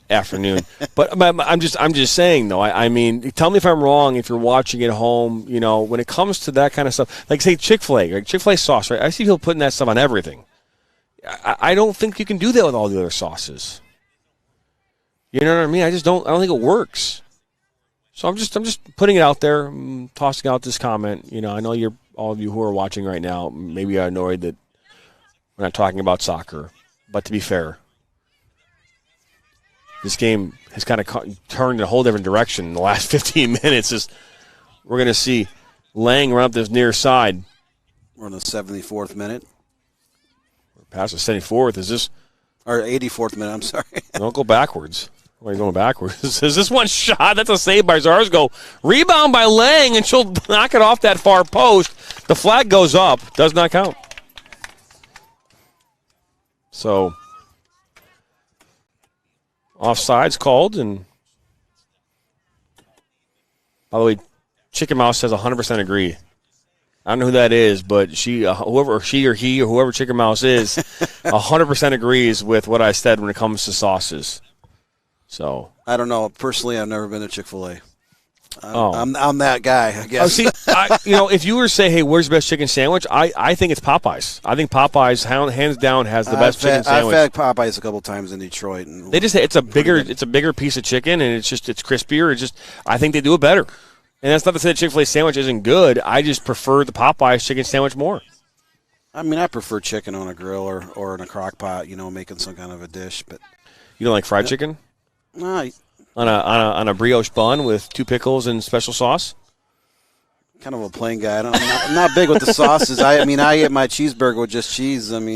afternoon. But I'm just saying though. I mean, tell me if I'm wrong. If you're watching at home, when it comes to that kind of stuff, like say Chick-fil-A, like Chick-fil-A sauce, right? I see people putting that stuff on everything. I don't think you can do that with all the other sauces. You know what I mean? I don't think it works. So I'm just putting it out there, tossing out this comment. I know all of you who are watching right now maybe are annoyed that we're not talking about soccer. But to be fair, this game has kind of turned in a whole different direction in the last 15 minutes. We're going to see Lang run up this near side. We're in the 74th minute. We're past the 74th. Is this? Or 84th minute, I'm sorry. Don't go backwards. Why are you going backwards? Is this one shot? That's a save by Zarsgo. Rebound by Lang, and she'll knock it off that far post. The flag goes up. Does not count. So, offside's called. And by the way, Chicken Mouse says 100% agree. I don't know who that is, but she or he or whoever Chicken Mouse is, 100% agrees with what I said when it comes to sauces. So I don't know. Personally, I've never been to Chick-fil-A. I'm that guy, I guess. See, if you were to say, hey, where's the best chicken sandwich? I think it's Popeyes. I think Popeyes, hands down, has the best chicken sandwich. I've had Popeyes a couple times in Detroit. And they just it's a bigger piece of chicken, and it's crispier. I think they do it better. And that's not to say the Chick-fil-A sandwich isn't good. I just prefer the Popeyes chicken sandwich more. I mean, I prefer chicken on a grill or in a crock pot, making some kind of a dish. But you don't like fried chicken? No. On a brioche bun with 2 pickles and special sauce? Kind of a plain guy. I'm not big with the sauces. I get my cheeseburger with just cheese. I'm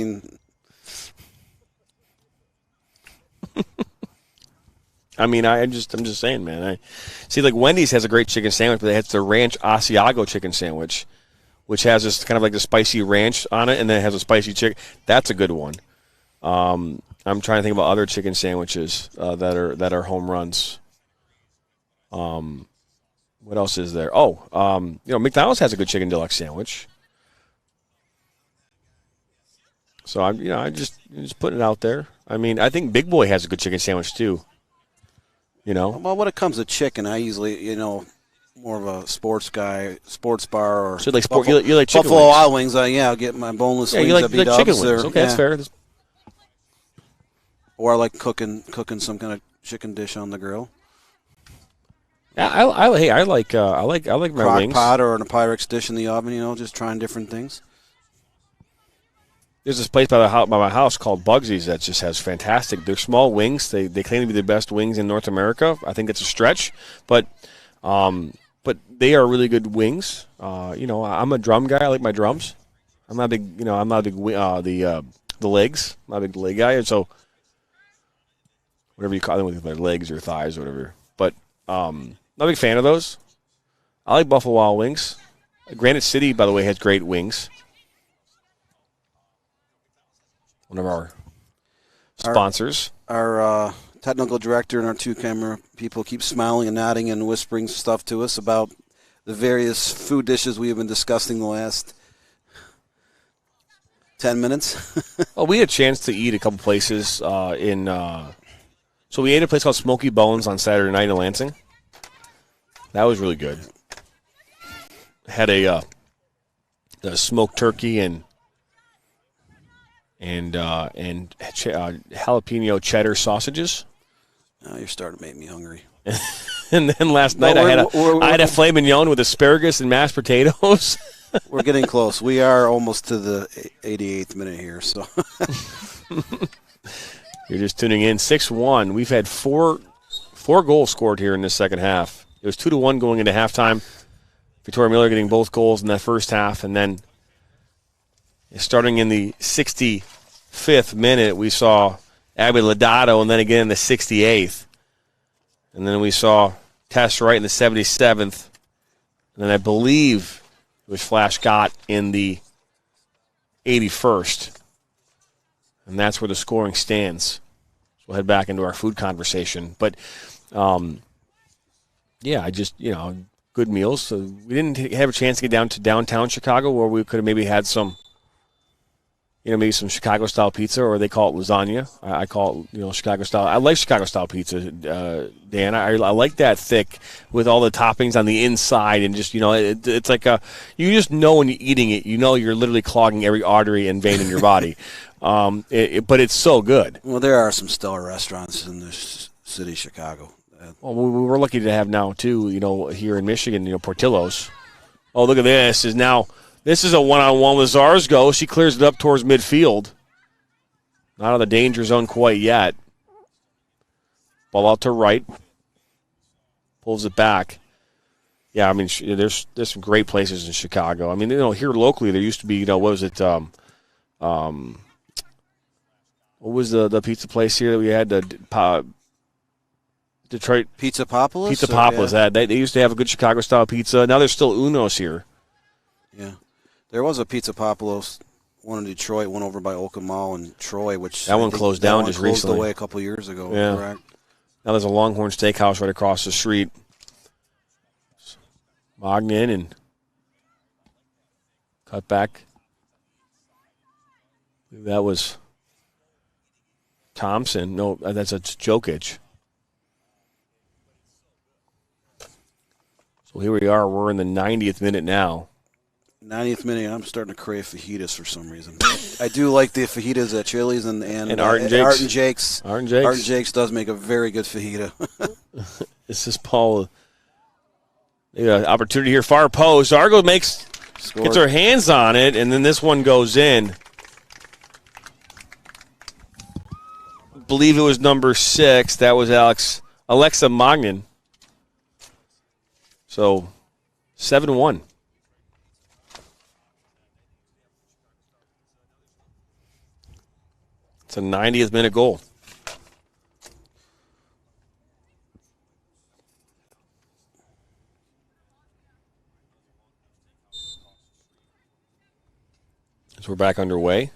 just saying, man. I see, like Wendy's has a great chicken sandwich, but it's the ranch Asiago chicken sandwich, which has this kind of like the spicy ranch on it, and then it has a spicy chicken. That's a good one. I'm trying to think about other chicken sandwiches that are home runs. What else is there? McDonald's has a good chicken deluxe sandwich. So I'm just putting it out there. I think Big Boy has a good chicken sandwich too. Well, when it comes to chicken, I usually, more of a sports guy, sports bar, or so like sport. You like chicken Buffalo wings. Wild Wings. I'll get my boneless wings. You like B-dubs chicken wings. Okay, that's fair. Or I like cooking some kind of chicken dish on the grill. Yeah, I like my crock wings. pot or in a Pyrex dish in the oven. Just trying different things. There's this place by my house called Bugsy's that just has fantastic. They're small wings. They claim to be the best wings in North America. I think it's a stretch, but they are really good wings. I'm a drum guy. I like my drums. I'm not a big the legs. I'm not a big leg guy, and so whatever you call them, with their legs or thighs or whatever. But not a big fan of those. I like Buffalo Wild Wings. Granite City, by the way, has great wings. One of our sponsors. Our technical director and our 2 camera people keep smiling and nodding and whispering stuff to us about the various food dishes we have been discussing the last 10 minutes. Well, we had a chance to eat a couple places so we ate a place called Smoky Bones on Saturday night in Lansing. That was really good. Had a smoked turkey and jalapeno cheddar sausages. Now you're starting to make me hungry. And then last night I had a filet mignon with asparagus and mashed potatoes. We're getting close. We are almost to the 88th minute here. So you're just tuning in. 6-1. We've had four goals scored here in the second half. It was 2-1 going into halftime. Victoria Miller getting both goals in that first half, and then starting in the 65th minute, we saw Abby Lodato, and then again in the 68th. And then we saw Tess Wright in the 77th. And then I believe it was Flash Gott in the 81st. And that's where the scoring stands. So we'll head back into our food conversation. But, yeah, good meals. So we didn't have a chance to get down to downtown Chicago where we could have maybe had some, maybe some Chicago-style pizza, or they call it lasagna. I call it, Chicago-style. I like Chicago-style pizza, Dan. I like that thick with all the toppings on the inside, and just, it's like you just know when you're eating it, you're literally clogging every artery and vein in your body. But it's so good. Well, there are some stellar restaurants in the city of Chicago. Well, we're lucky to have now, too, here in Michigan, Portillo's. Oh, look at this. This is a one-on-one with Zarsgo. She clears it up towards midfield. Not out of the danger zone quite yet. Ball out to right. Pulls it back. Yeah, I mean, there's some great places in Chicago. I mean, here locally there used to be, what was it? What was the pizza place here that we had? Detroit Pizzapopolis? Pizzapopolis. Yeah. They used to have a good Chicago-style pizza. Now there's still Uno's here. Yeah. There was a Pizzapopolis, one in Detroit, one over by Oakland Mall in Troy, which that one closed down just recently. Closed away a couple years ago. Yeah. Correct? Now there's a Longhorn Steakhouse right across the street. Mognan and cut back. That was Thompson. No, that's Jokic. So here we are. We're in the 90th minute now. 90th minute. I'm starting to crave fajitas for some reason. I do like the fajitas at Chili's and Art and Jake's. Art and Jake's does make a very good fajita. This is Paul. Opportunity here, far post. Argo gets her hands on it, and then this one goes in. I believe it was number 6. That was Alexa Mognan. So, 7-1. It's a 90th minute goal. So we're back underway.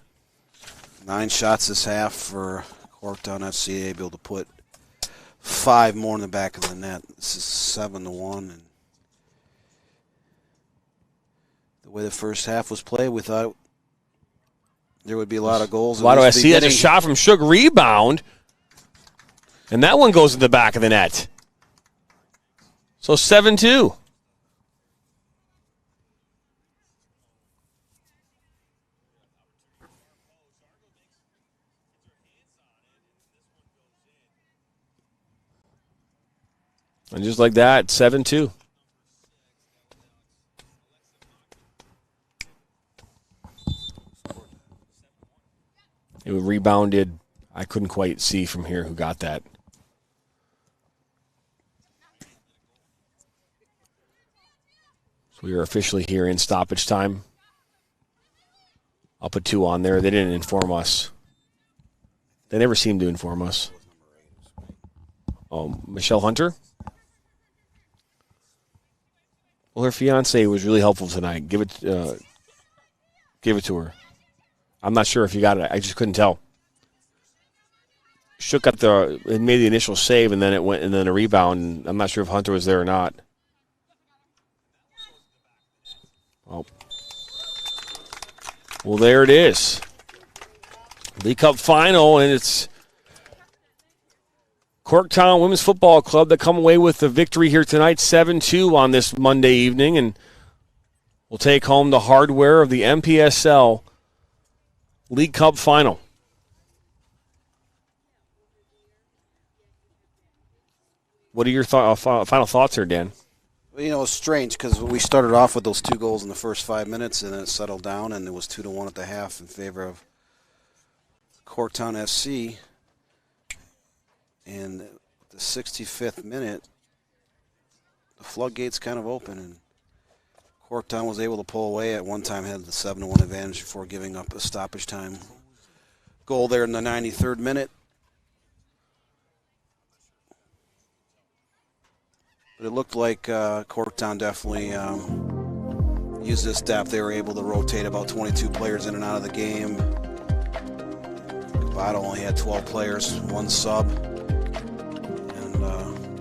9 shots this half for CORKTOWN FC, able to put 5 more in the back of the net. This is 7-1. And the way the first half was played, we thought there would be a lot of goals. Why do I see that? A shot from Shook, rebound. And that one goes in the back of the net. So 7-2. And just like that, 7-2. It rebounded. I couldn't quite see from here who got that. So we are officially here in stoppage time. I'll put 2 on there. They didn't inform us. They never seem to inform us. Oh, Michelle Hunter? Well, her fiance was really helpful tonight. Give it to her. I'm not sure if you got it. I just couldn't tell. Shook got it made the initial save, and then it went, and then a rebound. And I'm not sure if Hunter was there or not. Oh, well, there it is. League Cup final, and it's CORKTOWN Women's Football Club that come away with the victory here tonight, 7-2 on this Monday evening, and will take home the hardware of the MPSL League Cup final. What are your final thoughts here, Dan? Well, it's strange because we started off with those 2 goals in the first 5 minutes, and then it settled down, and it was 2-1 at the half in favor of CORKTOWN FC. And the 65th minute, the floodgates kind of open, and CORKTOWN was able to pull away. At one time had the 7-1 advantage before giving up a stoppage time goal there in the 93rd minute. But it looked like CORKTOWN definitely used this depth. They were able to rotate about 22 players in and out of the game. COBOTO only had 12 players, 1 sub.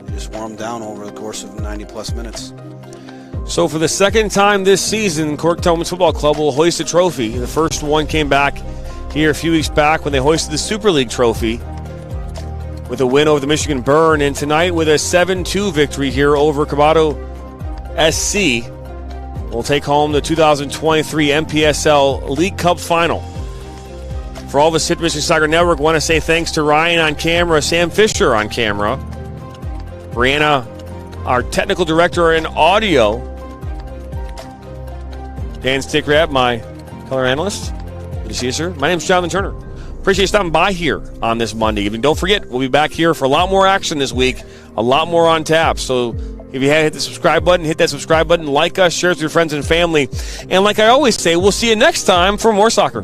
They just wore them down over the course of 90-plus minutes. So for the second time this season, CORKTOWN Women's Football Club will hoist a trophy. The first one came back here a few weeks back when they hoisted the Super League trophy with a win over the Michigan Burn, and tonight with a 7-2 victory here over COBOTO SC, will take home the 2023 MPSL League Cup Final. For all of us at Michigan Soccer Network, I want to say thanks to Ryan on camera, Sam Fisher on camera, Brianna, our technical director in audio, Dan Stickrab, my color analyst. Good to see you, sir. My name's Jonathan Turner. Appreciate you stopping by here on this Monday evening. Don't forget, we'll be back here for a lot more action this week, a lot more on tap. So if you haven't hit the subscribe button, hit that subscribe button, like us, share it with your friends and family. And like I always say, we'll see you next time for more soccer.